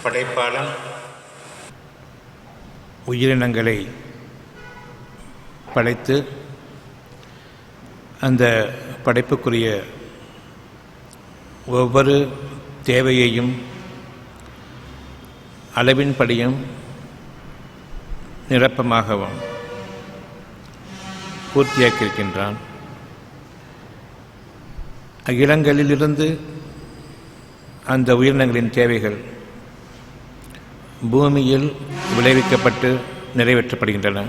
படைப்பாளன் உயிரினங்களை படைத்து அந்த படைப்புக்குரிய ஒவ்வொரு தேவையையும் அளவின்படியும் நிரப்பமாகவும் பூர்த்தியாக்கியிருக்கின்றான். அகிலங்களிலிருந்து அந்த உயிரினங்களின் தேவைகள் பூமியில் விளைவிக்கப்பட்டு நிறைவேற்றப்படுகின்றன.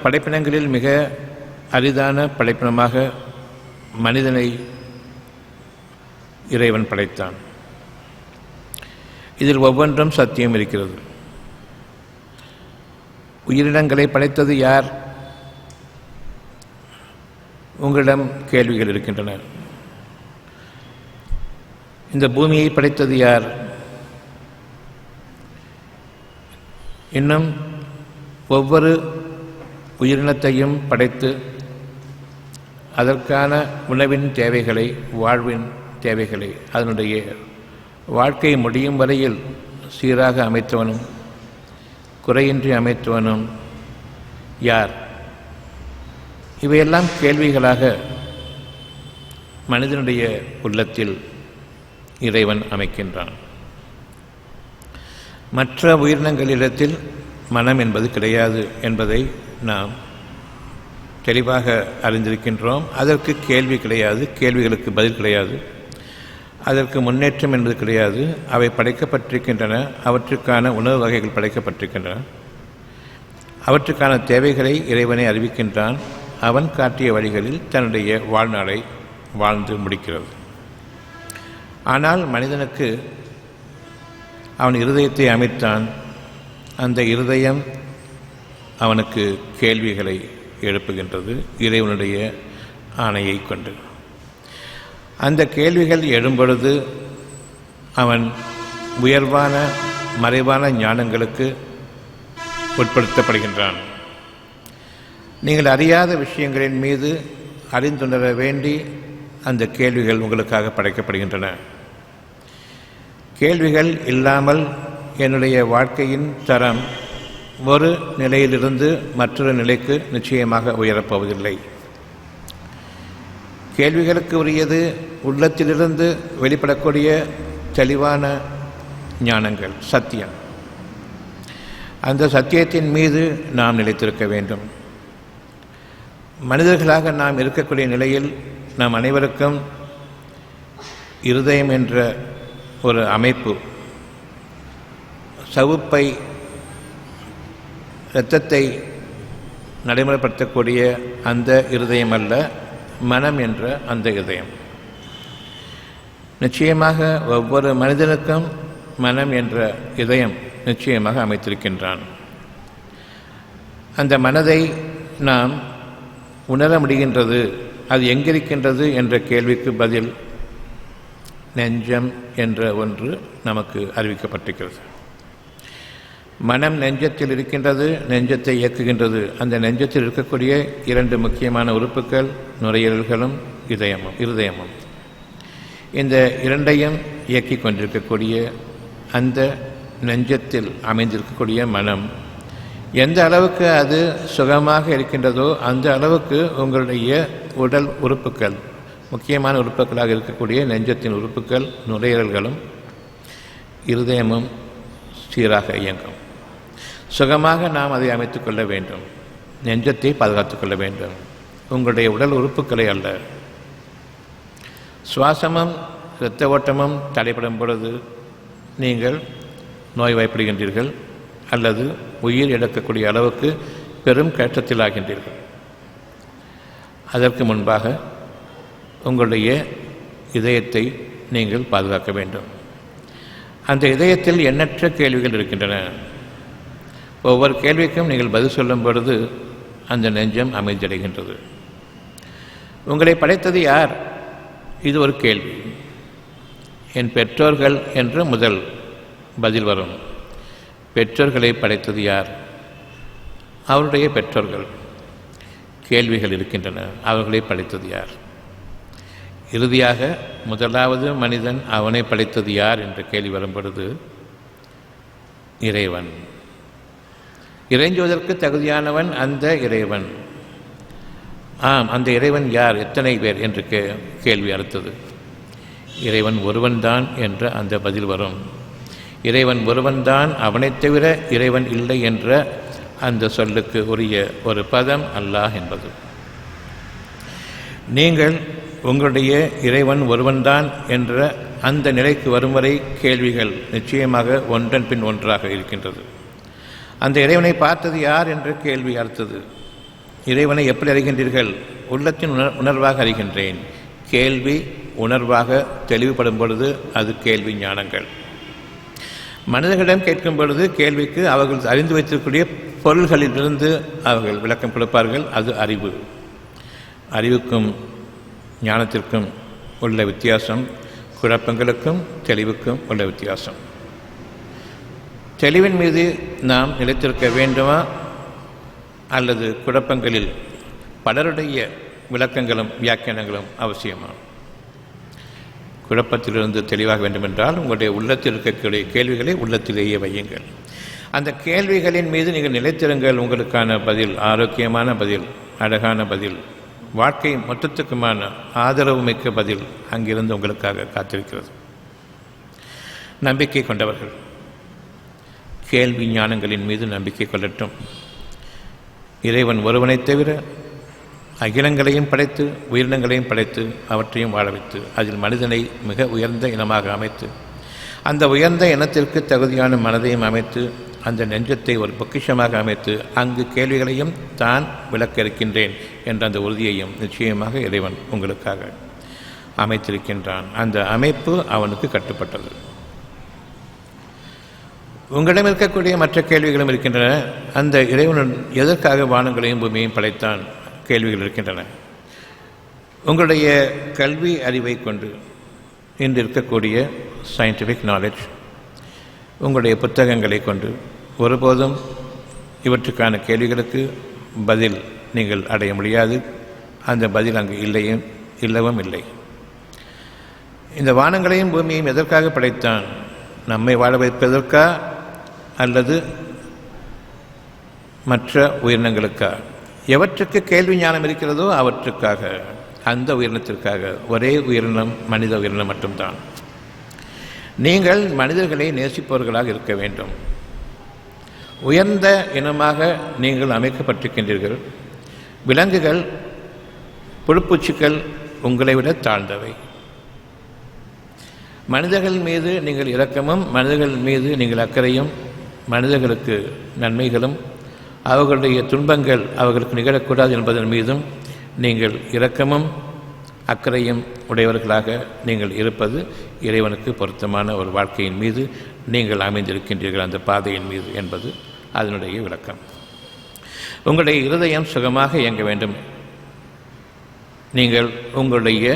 படைப்பினங்களில் மிக அரிதான படைப்பினமாக மனிதனை இறைவன் படைத்தான். இதில் ஒவ்வொன்றும் சத்தியம் இருக்கிறது. உயிரினங்களை படைத்தது யார்? உங்களிடம் கேள்விகள் இருக்கின்றன. இந்த பூமியை படைத்தது யார்? இன்னும் ஒவ்வொரு உயிரினத்தையும் படைத்து அதற்கான உணவின் தேவைகளை, வாழ்வின் தேவைகளை, அதனுடைய வாழ்க்கை முடியும் வரையில் சீராக அமைத்தவனும் குறையின்றி அமைத்தவனும் யார்? இவையெல்லாம் கேள்விகளாக மனிதனுடைய உள்ளத்தில் இறைவன் அமைக்கின்றான். மற்ற உயிரினங்களிடத்தில் மனம் என்பது கிடையாது என்பதை நாம் தெளிவாக அறிந்திருக்கின்றோம். அதற்கு கேள்வி கிடையாது, கேள்விகளுக்கு பதில் கிடையாது, அதற்கு முன்னேற்றம் என்பது கிடையாது. அவை படைக்கப்பட்டிருக்கின்றன, அவற்றுக்கான உணவு வகைகள் படைக்கப்பட்டிருக்கின்றன, அவற்றுக்கான தேவைகளை இறைவனை அறிவிக்கின்றான். அவன் காட்டிய வழிகளில் தன்னுடைய வாழ்நாளை வாழ்ந்து முடிக்கிறது. ஆனால் மனிதனுக்கு அவன் இருதயத்தை அமைத்தான். அந்த இருதயம் அவனுக்கு கேள்விகளை எழுப்புகின்றது இறைவனுடைய ஆணையை கொண்டு. அந்த கேள்விகள் எழும்பொழுது அவன் உயர்வான மறைவான ஞானங்களுக்கு உட்படுத்தப்படுகின்றான். நீங்கள் அறியாத விஷயங்களின் மீது அறிந்துணர வேண்டி அந்த கேள்விகள் உங்களுக்காக படைக்கப்படுகின்றன. கேள்விகள் இல்லாமல் என்னுடைய வாழ்க்கையின் தரம் ஒரு நிலையிலிருந்து மற்றொரு நிலைக்கு நிச்சயமாக உயரப்போவதில்லை. கேள்விகளுக்கு உரியது உள்ளத்திலிருந்து வெளிப்படக்கூடிய தெளிவான ஞானங்கள், சத்தியம். அந்த சத்தியத்தின் மீது நாம் நிலைத்திருக்க வேண்டும். மனிதர்களாக நாம் இருக்கக்கூடிய நிலையில் நாம் அனைவருக்கும் இருதயம் என்ற ஒரு அமைப்பு, சவுப்பை இரத்தத்தை நடைமுறைப்படுத்தக்கூடிய அந்த இருதயம் அல்ல, மனம் என்ற அந்த இதயம். நிச்சயமாக ஒவ்வொரு மனிதனுக்கும் மனம் என்ற இதயம் நிச்சயமாக அமைத்திருக்கின்றான். அந்த மனதை நாம் உணர முடிகின்றது. அது எங்கிருக்கின்றது என்ற கேள்விக்கு பதில் நெஞ்சம் என்ற ஒன்று நமக்கு அறிவிக்கப்பட்டிருக்கிறது. மனம் நெஞ்சத்தில் இருக்கின்றது, நெஞ்சத்தை இயக்குகின்றது. அந்த நெஞ்சத்தில் இருக்கக்கூடிய இரண்டு முக்கியமான உறுப்புகள் நுரையீரல்களும் இருதயமும். இந்த இரண்டையும் இயக்கிக் கொண்டிருக்கக்கூடிய அந்த நெஞ்சத்தில் அமைந்திருக்கக்கூடிய மனம் எந்த அளவுக்கு அது சுகமாக இருக்கின்றதோ அந்த அளவுக்கு உங்களுடைய உடல் உறுப்புகள், முக்கியமான உறுப்புகளாக இருக்கக்கூடிய நெஞ்சத்தின் உறுப்புகள் நுரையீரல்களும் இருதயமும் சீராக இயங்கும். சுகமாக நாம் அதை அமைத்துக் கொள்ள வேண்டும். நெஞ்சத்தை பாதுகாத்துக் கொள்ள வேண்டும், உங்களுடைய உடல் உறுப்புகளை அல்ல. சுவாசமும் இரத்த ஓட்டமும் தடைப்படும் பொழுது நீங்கள் நோய்வாய்ப்படுகின்றீர்கள் அல்லது உயிர் இழக்கக்கூடிய அளவுக்கு பெரும் கஷ்டத்தில் ஆகின்றீர்கள். அதற்கு முன்பாக உங்களுடைய இதயத்தை நீங்கள் பாதுகாக்க வேண்டும். அந்த இதயத்தில் எண்ணற்ற கேள்விகள் இருக்கின்றன. ஒவ்வொரு கேள்விக்கும் நீங்கள் பதில் சொல்லும் பொழுது அந்த நெஞ்சம் அமைதியடைகின்றது. உங்களை படைத்தது யார்? இது ஒரு கேள்வி. என் பெற்றோர்கள் என்று முதல் பதில் வரும். பெற்றோர்களை படைத்தது யார்? அவருடைய பெற்றோர்கள். கேள்விகள் இருக்கின்றன. அவர்களை படைத்தது யார்? இறுதியாக முதலாவது மனிதன் அவனை படைத்தது யார் என்ற கேள்வி வரும்பொழுது இறைவன். இறைஞ்சுவதற்கு தகுதியானவன் அந்த இறைவன். அந்த இறைவன் யார், எத்தனை பேர் என்று கேள்வி அடுத்தது. இறைவன் ஒருவன்தான் என்ற அந்த பதில் வரும். இறைவன் ஒருவன்தான், அவனைத் தவிர இறைவன் இல்லை என்ற அந்த சொல்லுக்கு உரிய ஒரு பதம் அல்லாஹ் என்பது. நீங்கள் உங்களுடைய இறைவன் ஒருவன்தான் என்ற அந்த நிலைக்கு வரும் வரை கேள்விகள் நிச்சயமாக ஒன்றன் பின் ஒன்றாக இருக்கின்றது. அந்த இறைவனை பார்த்தது யார் என்ற கேள்வி அடுத்தது. இறைவனை எப்படி அறிகின்றீர்கள்? உள்ளத்தின் உணர்வாக அறிகின்றேன். கேள்வி உணர்வாக தெளிவுபடும் பொழுது அது கேள்வி ஞானங்கள். மனிதர்களிடம் கேட்கும் பொழுது கேள்விக்கு அவர்கள் அறிந்து வைத்திருக்கக்கூடிய பொருள்களிலிருந்து அவர்கள் விளக்கம் கொடுப்பார்கள். அது அறிவு. அறிவுக்கும் ஞானத்திற்கும் உள்ள வித்தியாசம், குழப்பங்களுக்கும் தெளிவுக்கும் உள்ள வித்தியாசம். தெளிவின் மீது நாம் நிலைத்திருக்க வேண்டுமா அல்லது குழப்பங்களில் பலருடைய விளக்கங்களும் வியாக்கியானங்களும் அவசியமா? குழப்பத்திலிருந்து தெளிவாக வேண்டுமென்றால் உங்களுடைய உள்ளத்தில் இருக்கக்கூடிய கேள்விகளை உள்ளத்திலேயே வையுங்கள். அந்த கேள்விகளின் மீது நீங்கள் நிலைத்திருங்கள். உங்களுக்கான பதில் ஆரோக்கியமான பதில், அழகான பதில், வாழ்க்கை மொத்தத்துக்குமான ஆதரவு மிக்க பதில் அங்கிருந்து உங்களுக்காக காத்திருக்கிறது. நம்பிக்கை கொண்டவர்கள் கேள்வி ஞானங்களின் மீது நம்பிக்கை கொள்ளட்டும். இறைவன் ஒருவனைத் தவிர அகிலங்களையும் படைத்து உயிரினங்களையும் படைத்து அவற்றையும் வாழ வைத்து அதில் மனிதனை மிக உயர்ந்த இனமாக அமைத்து அந்த உயர்ந்த இனத்திற்கு தகுதியான மனதையும் அமைத்து அந்த நெஞ்சத்தை ஒரு பொக்கிஷமாக அமைத்து அங்கு கேள்விகளையும் தான் விளக்க இருக்கின்றேன் என்ற அந்த உறுதியையும் நிச்சயமாக இறைவன் உங்களுக்காக அமைத்திருக்கின்றான். அந்த அமைப்பு அவனுக்கு கட்டுப்பட்டது. உங்களிடம் இருக்கக்கூடிய மற்ற கேள்விகளும் இருக்கின்றன. அந்த இறைவன் எதற்காக வானங்களையும் பூமியையும் படைத்தான் கேள்விகள் இருக்கின்றன. உங்களுடைய கல்வி அறிவை கொண்டு இன்று இருக்கக்கூடிய சயின்டிஃபிக் நாலேஜ், உங்களுடைய புத்தகங்களை கொண்டு ஒருபோதும் இவற்றுக்கான கேள்விகளுக்கு பதில் நீங்கள் அடைய முடியாது. அந்த பதில் அங்கு இல்லவும் இல்லை. இந்த வானங்களையும் பூமியையும் எதற்காக படைத்தான்? நம்மை வாழ வைப்பதற்கா அல்லது மற்ற உயிரினங்களுக்கா? எவற்றுக்கு கேள்வி ஞானம் இருக்கிறதோ அவற்றுக்காக, அந்த உயிரினத்திற்காக. ஒரே உயிரினம் மனித உயிரினம் மட்டும்தான். நீங்கள் மனிதர்களை நேசிப்பவர்களாக இருக்க வேண்டும். உயர்ந்த இனமாக நீங்கள் அமைக்கப்பட்டிருக்கின்றீர்கள். விலங்குகள், புழுப்பூச்சிகள் உங்களை விட தாழ்ந்தவை. மனிதர்கள் மீது நீங்கள் இரக்கமும், மனிதர்கள் மீது நீங்கள் அக்கறையும், மனிதர்களுக்கு நன்மைகளும் அவர்களுடைய துன்பங்கள் அவர்களுக்கு நிகழக்கூடாது என்பதன் மீதும் நீங்கள் இரக்கமும் அக்கறையும் உடையவர்களாக நீங்கள் இருப்பது இறைவனுக்கு பொருத்தமான ஒரு வாழ்க்கையின் மீது நீங்கள் அமைந்திருக்கின்றீர்கள், அந்த பாதையின் மீது என்பது அதனுடைய விளக்கம். உங்களுடைய இருதயம் சுகமாக இயங்க வேண்டும். நீங்கள் உங்களுடைய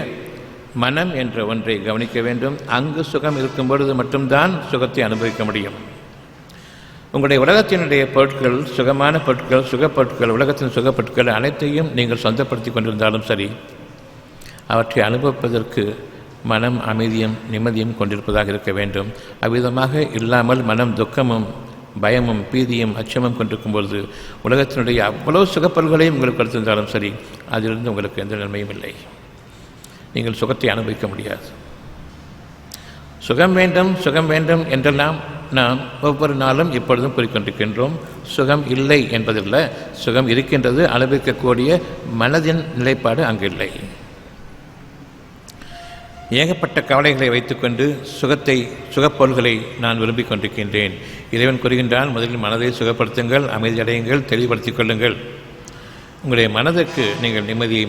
மனம் என்ற ஒன்றை கவனிக்க வேண்டும். அங்கு சுகம் இருக்கும் பொழுது மட்டும்தான் சுகத்தை அனுபவிக்க முடியும். உங்களுடைய உலகத்தினுடைய பொருட்கள், சுகமான பொருட்கள், சுகப்பொருட்கள், உலகத்தின் சுகப்பொருட்கள் அனைத்தையும் நீங்கள் சொந்தப்படுத்தி கொண்டிருந்தாலும் சரி, அவற்றை அனுபவிப்பதற்கு மனம் அமைதியும் நிம்மதியும் கொண்டிருப்பதாக இருக்க வேண்டும். அவ்விதமாக இல்லாமல் மனம் துக்கமும் பயமும் பீதியும் அச்சமும் கொண்டிருக்கும் பொழுது உலகத்தினுடைய அவ்வளவு சுகப்பொருள்களையும் உங்களுக்கு கொடுத்திருந்தாலும் சரி, அதிலிருந்து உங்களுக்கு எந்த நன்மையும் இல்லை. நீங்கள் சுகத்தை அனுபவிக்க முடியாது. சுகம் வேண்டும் சுகம் வேண்டும் என்றெல்லாம் நாம் ஒவ்வொரு நாளும் இப்பொழுதும் கூறிக்கொண்டிருக்கின்றோம். சுகம் இல்லை என்பதில்ல, சுகம் இருக்கின்றது. அனுபவிக்கக்கூடிய மனதின் நிலைப்பாடு அங்கு இல்லை. ஏகப்பட்ட கவலைகளை வைத்துக்கொண்டு சுகப்பொருள்களை நான் விரும்பிக் கொண்டிருக்கின்றேன். இறைவன் கூறுகின்றான், முதலில் மனதை சுகப்படுத்துங்கள், அமைதியடையுங்கள், தெளிவுபடுத்திக் கொள்ளுங்கள். உங்களுடைய மனதிற்கு நீங்கள் நிம்மதியை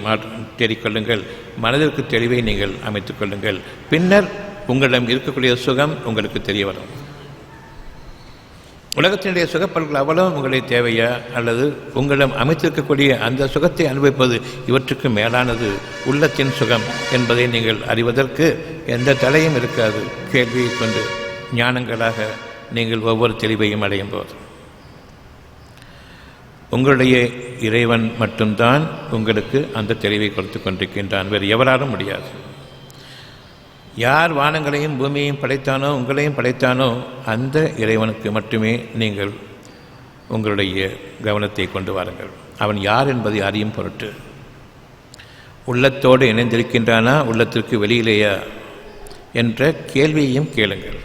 தேடிக்கொள்ளுங்கள், மனதிற்கு தெளிவை நீங்கள் அமைத்துக் கொள்ளுங்கள். பின்னர் உங்களிடம் இருக்கக்கூடிய சுகம் உங்களுக்கு தெரிய வரும். உலகத்தினுடைய சுகப்பொருட்கள் அவ்வளவு உங்களுடைய தேவையா அல்லது உங்களிடம் அமைத்திருக்கக்கூடிய அந்த சுகத்தை அனுபவிப்பது இவற்றுக்கு மேலானது உள்ளத்தின் சுகம் என்பதை நீங்கள் அறிவதற்கு எந்த தடையும் இருக்காது. கேள்வியை கொண்டு ஞானங்களாக நீங்கள் ஒவ்வொரு தெளிவையும் அடையும் போது உங்களுடைய இறைவன் மட்டும்தான் உங்களுக்கு அந்த தெளிவை கொடுத்து கொண்டிருக்கின்றான். வேறு எவராலும் முடியாது. யார் வானங்களையும் பூமியையும் படைத்தானோ உங்களையும் படைத்தானோ அந்த இறைவனுக்கு மட்டுமே நீங்கள் உங்களுடைய கவனத்தை கொண்டு வாருங்கள். அவன் யார் என்பதை அறியும் பொருட்டு. உள்ளத்தோடு இணைந்திருக்கின்றானா உள்ளத்திற்கு வெளியிலேயா என்ற கேள்வியையும் கேளுங்கள்.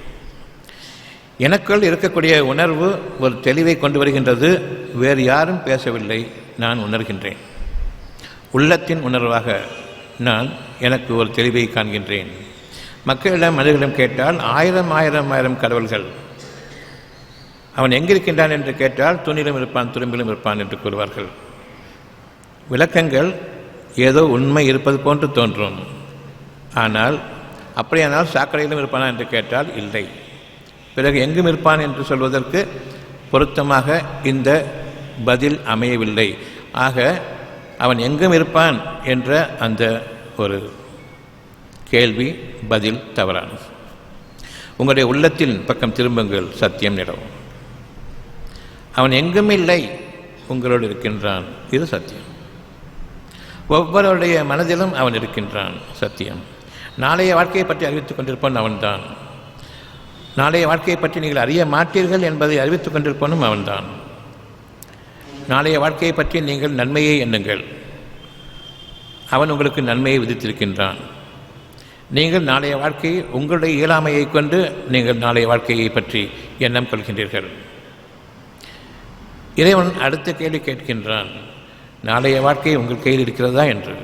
எனக்குள் இருக்கக்கூடிய உணர்வு ஒரு தெளிவை கொண்டு வருகின்றது. வேறு யாரும் பேசவில்லை, நான் உணர்கின்றேன். உள்ளத்தின் உணர்வாக நான் எனக்கு ஒரு தெளிவை காண்கின்றேன். மக்களிடம் மனிதர்களிடம் கேட்டால் ஆயிரம் கடவுள்கள். அவன் எங்கிருக்கின்றான் என்று கேட்டால் தூணிலும் இருப்பான் துரும்பிலும் இருப்பான் என்று கூறுவார்கள். விளக்கங்கள் ஏதோ உண்மை இருப்பது போன்று தோன்றும். ஆனால் அப்படியானால் சாக்கடையிலும் இருப்பானா என்று கேட்டால் இல்லை. பிறகு எங்கும் இருப்பான் என்று சொல்வதற்கு பொருத்தமாக இந்த பதில் அமையவில்லை. ஆக அவன் எங்கும் இருப்பான் என்ற அந்த ஒரு கேள்வி பதில் தவறானது. உங்களுடைய உள்ளத்தின் பக்கம் திரும்புங்கள், சத்தியம் நிலவும். அவன் எங்கும் இல்லை, உங்களோடு இருக்கின்றான், இது சத்தியம். ஒவ்வொருடைய மனதிலும் அவன் இருக்கின்றான், சத்தியம். நாளைய வாழ்க்கையை பற்றி அறிவித்துக் கொண்டிருப்பான் அவன்தான். நாளைய வாழ்க்கையை பற்றி நீங்கள் அறிய மாட்டீர்கள் என்பதை அறிவித்துக் கொண்டிருப்பானும் அவன்தான். நாளைய வாழ்க்கையை பற்றி நீங்கள் நன்மையை எண்ணுங்கள், அவன் உங்களுக்கு நன்மையை விதித்திருக்கின்றான். நீங்கள் நாளைய வாழ்க்கையை உங்களுடைய இயலாமையை கொண்டு நீங்கள் நாளைய வாழ்க்கையை பற்றி எண்ணம் கொள்கின்றீர்கள். இறைவன் அடுத்த கேள்வி கேட்கின்றான், நாளைய வாழ்க்கை உங்கள் கையில் இருக்கிறதா என்று.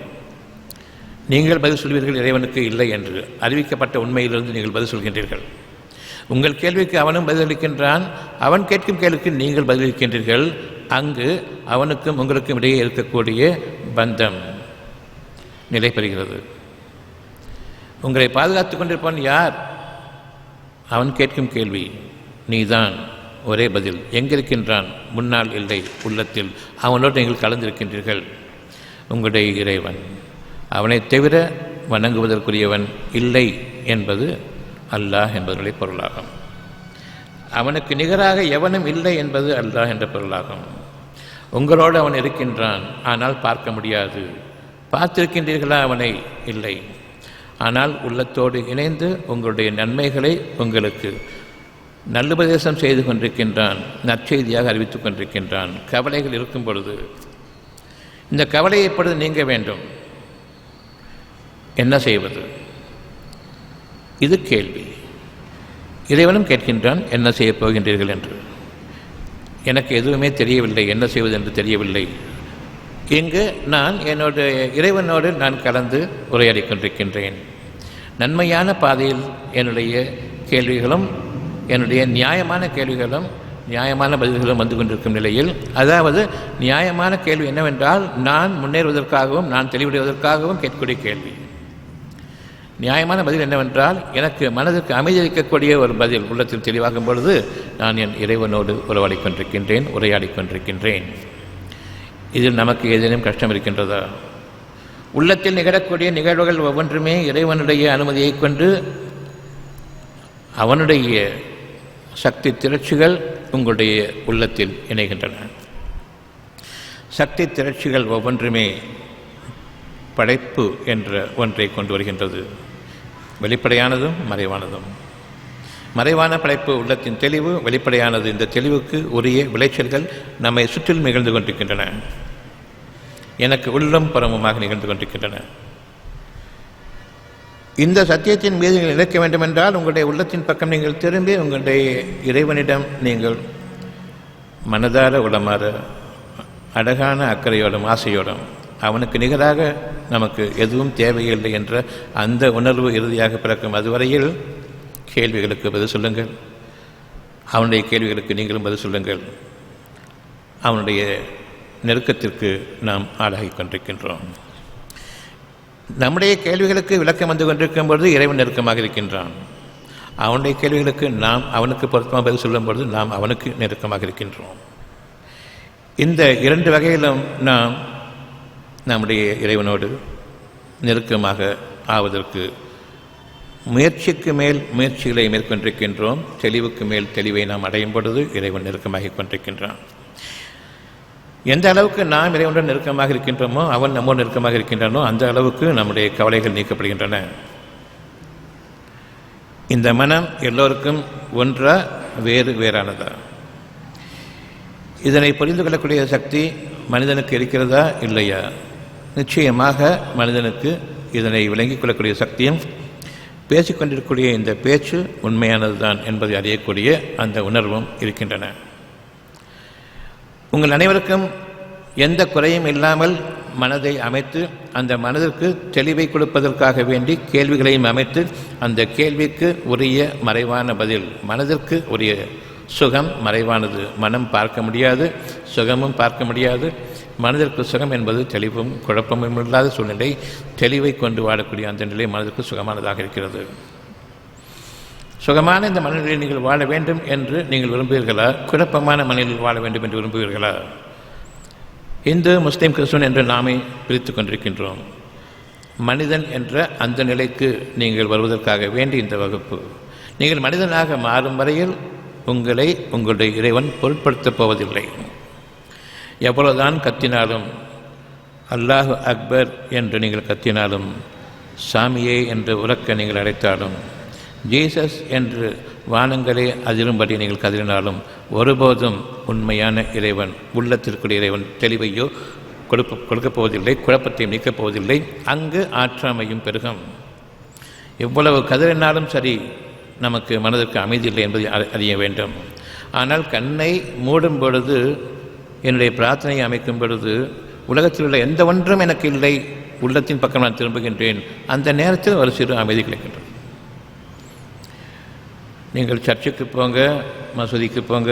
நீங்கள் பதில் சொல்வீர்கள் இறைவனுக்கு இல்லை என்று. அறிவிக்கப்பட்ட உண்மையிலிருந்து நீங்கள் பதில் சொல்கின்றீர்கள். உங்கள் கேள்விக்கு அவனும் பதிலளிக்கின்றான், அவன் கேட்கும் கேள்விக்கு நீங்கள் பதிலளிக்கின்றீர்கள். அங்கு அவனுக்கும் உங்களுக்கும் இடையே இருக்கக்கூடிய பந்தம் நிலை பெறுகிறது. உங்களை பாதுகாத்துக் கொண்டிருப்பான் யார்? அவன் கேட்கும் கேள்வி நீதான். ஒரே பதில், எங்கிருக்கின்றான்? முன்னால் இல்லை, உள்ளத்தில். அவனோடு நீங்கள் கலந்திருக்கின்றீர்கள். உங்களுடைய இறைவன், அவனை தவிர வணங்குவதற்குரியவன் இல்லை என்பது அல்லாஹ் என்பதனுடைய பொருளாகும். அவனுக்கு நிகராக எவனும் இல்லை என்பது அல்லாஹ் என்ற பொருளாகும். உங்களோடு அவன் இருக்கின்றான், ஆனால் பார்க்க முடியாது. பார்த்திருக்கின்றீர்களா அவனை? இல்லை. ஆனால் உள்ளத்தோடு இணைந்து உங்களுடைய நன்மைகளை உங்களுக்கு நல்லுபதேசம் செய்து கொண்டிருக்கின்றான், நற்செய்தியாக அறிவித்துக் கொண்டிருக்கின்றான். கவலைகள் இருக்கும் பொழுது இந்த கவலையை எப்பொழுது நீங்க வேண்டும், என்ன செய்வது? இது கேள்வி. இறைவனும் கேட்கின்றான், என்ன செய்யப் போகின்றீர்கள் என்று. எனக்கு எதுவுமே தெரியவில்லை, என்ன செய்வது என்று தெரியவில்லை. இங்கு நான் என்னுடைய இறைவனோடு நான் கலந்து உரையாடிக் கொண்டிருக்கின்றேன். நன்மையான பாதையில் என்னுடைய கேள்விகளும் என்னுடைய நியாயமான கேள்விகளும் நியாயமான பதில்களும் வந்து கொண்டிருக்கும் நிலையில், அதாவது நியாயமான கேள்வி என்னவென்றால் நான் முன்னேறுவதற்காகவும் நான் தெளிவடைவதற்காகவும் கேட்கக்கூடிய கேள்வி. நியாயமான பதில் என்னவென்றால் எனக்கு மனதிற்கு அமைதி அளிக்கக்கூடிய ஒரு பதில் உள்ளத்தில் தெளிவாகும் பொழுது நான் என் இறைவனோடு உறவாடிக் கொண்டிருக்கின்றேன், உரையாடிக் கொண்டிருக்கின்றேன். இதில் நமக்கு ஏதேனும் கஷ்டம் இருக்கின்றதா? உள்ளத்தில் நிகழக்கூடிய நிகழ்வுகள் ஒவ்வொன்றுமே இறைவனுடைய அனுமதியை கொண்டு அவனுடைய சக்தி திரட்சிகள் உங்களுடைய உள்ளத்தில் இணைகின்றன. சக்தி திரட்சிகள் ஒவ்வொன்றுமே படைப்பு என்ற ஒன்றை கொண்டு வருகின்றது. வெளிப்படையானதும் மறைவானதும். மறைவான படைப்பு உள்ளத்தின் தெளிவு, வெளிப்படையானது இந்த தெளிவுக்கு உரிய விளைச்சல்கள் நம்மை சுற்றில் நிகழ்ந்து கொண்டிருக்கின்றன. எனக்கு உள்ளம் புறமுமாக நிகழ்ந்து கொண்டிருக்கின்றன. இந்த சத்தியத்தின் மீது நீங்கள் நிலைக்க வேண்டுமென்றால் உங்களுடைய உள்ளத்தின் பக்கம் நீங்கள் திரும்பி உங்களுடைய இறைவனிடம் நீங்கள் மனதார உளமாற அழகான அக்கறையோடும் ஆசையோடும் அவனுக்கு நிகராக நமக்கு எதுவும் தேவையில்லை என்ற அந்த உணர்வு இறுதியாக பிறக்கும். அதுவரையில் கேள்விகளுக்கு பதில் சொல்லுங்கள், அவனுடைய கேள்விகளுக்கு நீங்களும் பதில் சொல்லுங்கள். அவனுடைய நெருக்கத்திற்கு நாம் ஆளாகிக் கொண்டிருக்கின்றோம். நம்முடைய கேள்விகளுக்கு விளக்கம் வந்து கொண்டிருக்கும் பொழுது இறைவன் நெருக்கமாக இருக்கின்றான். அவனுடைய கேள்விகளுக்கு நாம் அவனுக்கு பொருத்தமாக பதில் சொல்லும் பொழுது நாம் அவனுக்கு நெருக்கமாக இருக்கின்றோம். இந்த இரண்டு வகையிலும் நாம் நம்முடைய இறைவனோடு நெருக்கமாக ஆவதற்கு முயற்சிக்கு மேல் முயற்சிகளை மேற்கொண்டிருக்கின்றோம். தெளிவுக்கு மேல் தெளிவை நாம் அடையும் பொழுது இறைவன் நெருக்கமாகிக் கொண்டிருக்கின்றான். எந்த அளவுக்கு நாம் இறைவனுடன் நெருக்கமாக இருக்கின்றோமோ அவன் நம்மோடு நெருக்கமாக இருக்கின்றானோ அந்த அளவுக்கு நம்முடைய கவலைகள் நீக்கப்படுகின்றன. இந்த மனம் எல்லோருக்கும் ஒன்றா வேறானதா? இதனை புரிந்து கொள்ளக்கூடிய சக்தி மனிதனுக்கு இருக்கிறதா இல்லையா? நிச்சயமாக மனிதனுக்கு இதனை விளங்கிக் கொள்ளக்கூடிய சக்தியும் பேசிக்கொண்டிருக்கக்கூடிய இந்த பேச்சு உண்மையானது தான் என்பதை அறியக்கூடிய அந்த உணர்வும் இருக்கின்றன. உங்கள் அனைவருக்கும் எந்த குறையும் இல்லாமல் மனதை அமைத்து அந்த மனதிற்கு தெளிவை கொடுப்பதற்காக வேண்டி கேள்விகளையும் அமைத்து அந்த கேள்விக்கு உரிய மறைவான பதில், மனதிற்கு உரிய சுகம் மறைவானது. மனம் பார்க்க முடியாது, சுகமும் பார்க்க முடியாது. மனதிற்கு சுகம் என்பது தெளிவும் குழப்பமும் இல்லாத சூழ்நிலை. தெளிவை கொண்டு வாழக்கூடிய அந்த நிலை மனதிற்கு சுகமானதாக இருக்கிறது. சுகமான இந்த மனநிலையில் நீங்கள் வாழ வேண்டும் என்று நீங்கள் விரும்புவீர்களா? குழப்பமான மனநிலையில் வாழ வேண்டும் என்று விரும்புவீர்களா? இந்து, முஸ்லீம், கிறிஸ்துவன் என்று நாமே பிரித்து கொண்டிருக்கின்றோம். மனிதன் என்ற அந்த நிலைக்கு நீங்கள் வருவதற்காக வேண்டி இந்த வகுப்பு. நீங்கள் மனிதனாக மாறும் வரையில் உங்களை உங்களுடைய இறைவன் பொருட்படுத்தப் போவதில்லை. எவ்வளவுதான் கத்தினாலும், அல்லாஹு அக்பர் என்று நீங்கள் கத்தினாலும், சாமியே என்று உரக்க நீங்கள் அழைத்தாலும், ஜீசஸ் என்று வானங்களே அதிரும்படி நீங்கள் கதறினாலும் ஒருபோதும் உண்மையான இறைவன், உள்ளத்திற்குரிய இறைவன் தெளிவையோ கொடுக்கப் போவதில்லை, குழப்பத்தையும் நீக்கப் போவதில்லை. அங்கு ஆற்றாமையும் பெருகும். எவ்வளவு கதறினாலும் சரி, நமக்கு மனதிற்கு அமைதி இல்லை என்பதை அறிய வேண்டும். ஆனால் கண்ணை மூடும் பொழுது, என்னுடைய பிரார்த்தனையை அமைக்கும் பொழுது, உலகத்தில் உள்ள எந்த ஒன்றும் எனக்கு இல்லை, உள்ளத்தின் பக்கம் நான் திரும்புகின்றேன். அந்த நேரத்தில் ஒரு சிறு அமைதி கிடைக்கின்றது. நீங்கள் சர்ச்சுக்கு போங்க, மசூதிக்கு போங்க,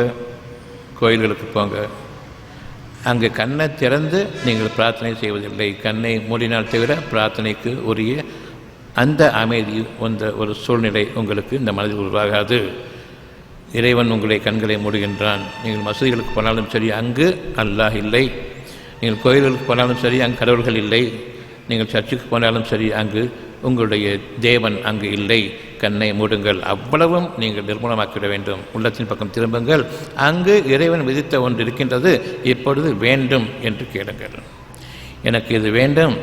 கோயில்களுக்கு போங்க, அங்கு கண்ணை திறந்து நீங்கள் பிரார்த்தனை செய்வதில்லை. கண்ணை மூடினால் தவிர பிரார்த்தனைக்கு உரிய அந்த அமைதி, ஒரு சூழ்நிலை உங்களுக்கு இந்த மனதில் உருவாகாது. இறைவன் உங்களுடைய கண்களை மூடுகின்றான். நீங்கள் மசூதிகளுக்கு போனாலும் சரி, அங்கு அல்லாஹ் இல்லை. நீங்கள் கோயில்களுக்கு போனாலும் சரி, அங்கு கடவுள்கள் இல்லை. நீங்கள் சர்ச்சுக்கு போனாலும் சரி, அங்கு உங்களுடைய தேவன் அங்கு இல்லை. கண்ணை மூடுங்கள். அவ்வளவும் நீங்கள் நிர்மூலமாக்கிவிட வேண்டும். உள்ளத்தின் பக்கம் திரும்புங்கள். அங்கு இறைவன் விதித்த ஒன்று இருக்கின்றது. இப்பொழுது வேண்டும் என்று கேளுங்கள். எனக்கு இது வேண்டும்.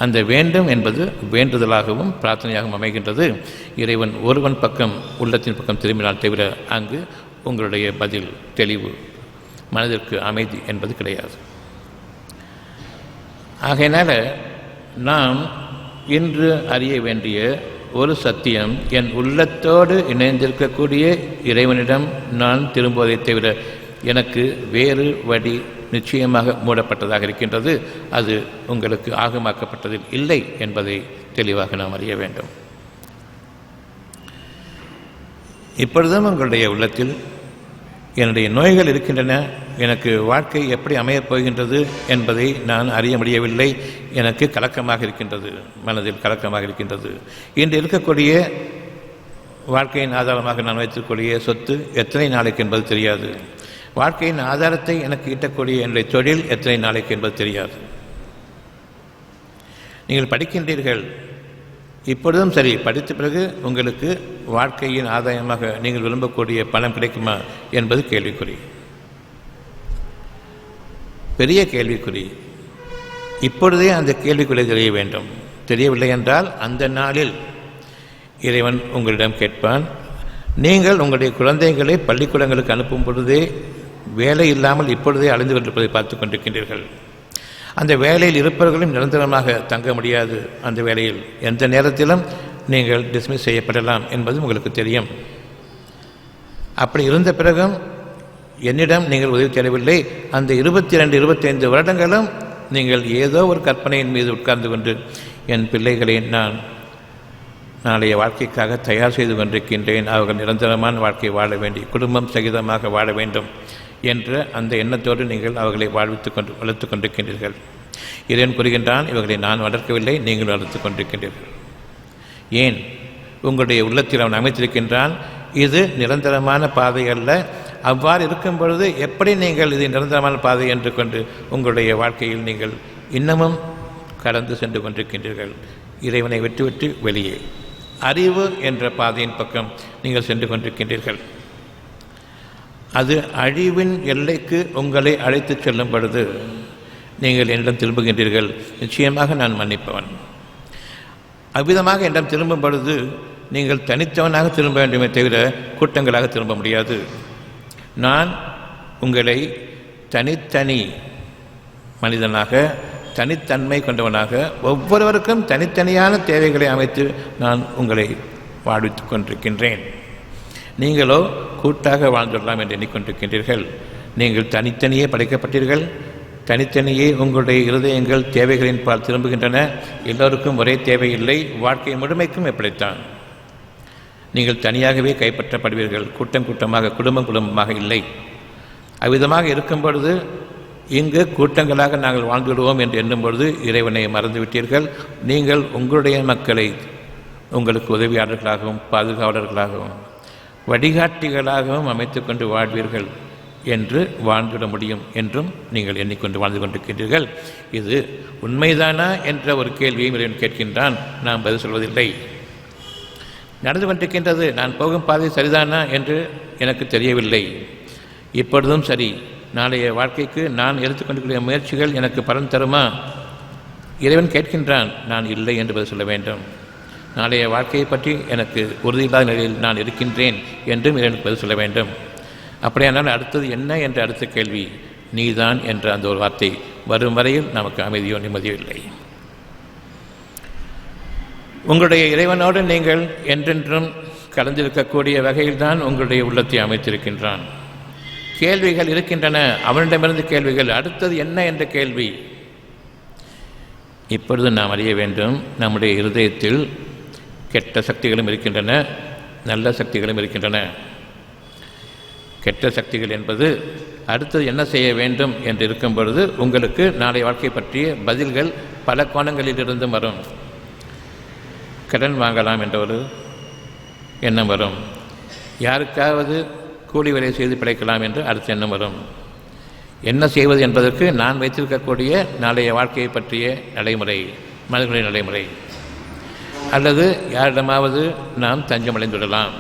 அந்த வேண்டும் என்பது வேண்டுதலாகவும் பிரார்த்தனையாகவும் அமைகின்றது. இறைவன் ஒருவன் பக்கம், உள்ளத்தின் பக்கம் திரும்பினால் தவிர அங்கு உங்களுடைய பதில், தெளிவு, மனதிற்கு அமைதி என்பது கிடையாது. ஆகையினால நாம் இன்று அறிய வேண்டிய ஒரு சத்தியம், என் உள்ளத்தோடு இணைந்திருக்கக்கூடிய இறைவனிடம் நான் திரும்புவதை தவிர எனக்கு வேறு வழி நிச்சயமாக மூடப்பட்டதாக இருக்கின்றது. அது உங்களுக்கு ஆகமாக்கப்பட்டதில் இல்லை என்பதை தெளிவாக நாம் அறிய வேண்டும். இப்பொழுதும் உங்களுடைய உள்ளத்தில் என்னுடைய நோய்கள் இருக்கின்றன, எனக்கு வாழ்க்கை எப்படி அமையப் போகின்றது என்பதை நான் அறிய முடியவில்லை, எனக்கு கலக்கமாக இருக்கின்றது, மனதில் கலக்கமாக இருக்கின்றது. இன்று இருக்கக்கூடிய வாழ்க்கையின் ஆதாரமாக நான் வைத்திருக்கக்கூடிய சொத்து எத்தனை நாளைக்கு என்பது தெரியாது. வாழ்க்கையின் ஆதாரத்தை எனக்கு ஈட்டக்கூடிய என்னுடைய தொழில் எத்தனை நாளைக்கு என்பது தெரியாது. நீங்கள் படிக்கின்றீர்கள், இப்பொழுதும் சரி, படித்த பிறகு உங்களுக்கு வாழ்க்கையின் ஆதாயமாக நீங்கள் விரும்பக்கூடிய பணம் கிடைக்குமா என்பது கேள்விக்குறி, பெரிய கேள்விக்குறி. இப்பொழுதே அந்த கேள்விக்குறி தெரிய வேண்டும். தெரியவில்லை என்றால் அந்த நாளில் இறைவன் உங்களிடம் கேட்பான். நீங்கள் உங்களுடைய குழந்தைகளை பள்ளிக்கூடங்களுக்கு அனுப்பும் பொழுதே வேலை இல்லாமல் இப்பொழுதே அழிந்து கொண்டிருப்பதை பார்த்து கொண்டிருக்கின்றீர்கள். அந்த வேலையில் இருப்பவர்களும் நிரந்தரமாக தங்க முடியாது. அந்த வேலையில் எந்த நேரத்திலும் நீங்கள் டிஸ்மிஸ் செய்யப்படலாம் என்பது உங்களுக்கு தெரியும். அப்படி இருந்த பிறகும் என்னிடம் நீங்கள் உதவி தேடவில்லை. அந்த 22-25 வருடங்களும் நீங்கள் ஏதோ ஒரு கற்பனையின் மீது உட்கார்ந்து கொண்டு என் பிள்ளைகளை நான் நாளைய வாழ்க்கைக்காக தயார் செய்து கொண்டிருக்கின்றேன், அவர்கள் நிரந்தரமான வாழ்க்கை வாழ வேண்டி குடும்பம் சகிதமாக வாழ வேண்டும் என்ற அந்த எண்ணத்தோடு நீங்கள் அவர்களை வளர்த்து கொண்டிருக்கின்றீர்கள். இறைவன் கூறுகின்றான், இவர்களை நான் வளர்க்கவில்லை, நீங்கள் வளர்த்து கொண்டிருக்கின்றீர்கள். ஏன்? உங்களுடைய உள்ளத்தில் அவன் அமைத்திருக்கின்றான், இது நிரந்தரமான பாதை அல்ல. அவ்வாறு இருக்கும் பொழுது எப்படி நீங்கள் இது நிரந்தரமான பாதை என்று கொண்டு உங்களுடைய வாழ்க்கையில் நீங்கள் இன்னமும் கடந்து சென்று கொண்டிருக்கின்றீர்கள்? இறைவனை விட்டு வெளியே அறிவு என்ற பாதையின் பக்கம் நீங்கள் சென்று கொண்டிருக்கின்றீர்கள். அது அழிவின் எல்லைக்கு உங்களை அழைத்து செல்லும் பொழுது நீங்கள் என்னிடம் திரும்புகின்றீர்கள். நிச்சயமாக நான் மன்னிப்பவன். அவ்விதமாக என்னிடம் திரும்பும் பொழுது நீங்கள் தனித்தவனாக திரும்ப வேண்டுமே தவிர கூட்டங்களாக திரும்ப முடியாது. நான் உங்களை தனித்தனி மனிதனாக, தனித்தன்மை கொண்டவனாக, ஒவ்வொருவருக்கும் தனித்தனியான தேவைகளை அமைத்து நான் உங்களை வாழ்வித்துக் கொண்டிருக்கின்றேன். நீங்களோ கூட்டாக வாழ்ந்துடலாம் என்று எண்ணிக்கொண்டிருக்கின்றீர்கள். நீங்கள் தனித்தனியே படைக்கப்பட்டீர்கள். தனித்தனியே உங்களுடைய இருதயங்கள் தேவைகளின் பால் திரும்புகின்றன. எல்லோருக்கும் ஒரே தேவையில்லை. வாழ்க்கை முழுமைக்கும் எப்படித்தான். நீங்கள் தனியாகவே கைப்பற்றப்படுவீர்கள். கூட்டம் கூட்டமாக, குடும்பம் குடும்பமாக இல்லை. அவ்விதமாக இருக்கும் பொழுது இங்கு கூட்டங்களாக நாங்கள் வாழ்ந்துவிடுவோம் என்று எண்ணும் பொழுது இறைவனை மறந்துவிட்டீர்கள். நீங்கள் உங்களுடைய மக்களை உங்களுக்கு உதவியாளர்களாகவும் பாதுகாவலர்களாகவும் வழிகாட்டிகளாகவும் அமைத்துக் கொண்டு வாழ்வீர்கள் என்று வாழ்ந்துவிட முடியும் என்றும் நீங்கள் எண்ணிக்கொண்டு வாழ்ந்து கொண்டிருக்கின்றீர்கள். இது உண்மைதானா என்ற ஒரு கேள்வியை இறைவன் கேட்கின்றான். நாம் பதில் சொல்வதில்லை. நடந்து கொண்டிருக்கின்றது. நான் போகும் பாதை சரிதானா என்று எனக்கு தெரியவில்லை. இப்பொழுதும் சரி. நாளைய வாழ்க்கைக்கு நான் எடுத்துக்கொண்டிருக்கிற முயற்சிகள் எனக்கு பலன் தருமா? இறைவன் கேட்கின்றான். நான் இல்லை என்று பதில் சொல்ல வேண்டும். நாளைய வாழ்க்கையை பற்றி எனக்கு உறுதியில்லாத நிலையில் நான் இருக்கின்றேன் என்றும் இறைவனுக்கு பதில் சொல்ல வேண்டும். அப்படியானால் அடுத்தது என்ன என்ற அடுத்த கேள்வி நீதான் என்ற அந்த ஒரு வார்த்தை வரும் வரையில் நமக்கு அமைதியோ நிம்மதியோ இல்லை. உங்களுடைய இறைவனோடு நீங்கள் என்றென்றும் கலந்திருக்கக்கூடிய வகையில்தான் உங்களுடைய உள்ளத்தை அமைத்திருக்கின்றான். கேள்விகள் இருக்கின்றன, அவனிடமிருந்து கேள்விகள். அடுத்தது என்ன என்ற கேள்வி இப்பொழுது நாம் அறிய வேண்டும். நம்முடைய இருதயத்தில் கெட்ட சக்திகளும் இருக்கின்றன, நல்ல சக்திகளும் இருக்கின்றன. கெட்ட சக்திகள் என்பது அடுத்தது என்ன செய்ய வேண்டும் என்று இருக்கும் பொழுது உங்களுக்கு நாளை வாழ்க்கை பற்றிய பதில்கள் பல கோணங்களிலிருந்து வரும். கடன் வாங்கலாம் என்ற ஒரு எண்ணம் வரும். யாருக்காவது கூலி வேலை செய்து பிழைக்கலாம் என்று அடுத்த எண்ணம் வரும். என்ன செய்வது என்பதற்கு நான் வைத்திருக்கக்கூடிய நாளைய வாழ்க்கையை பற்றிய நடைமுறை, மனிதர்களுடைய நடைமுறை. அல்லது யாரிடமாவது நாம் தஞ்சமடைந்துவிடலாம்,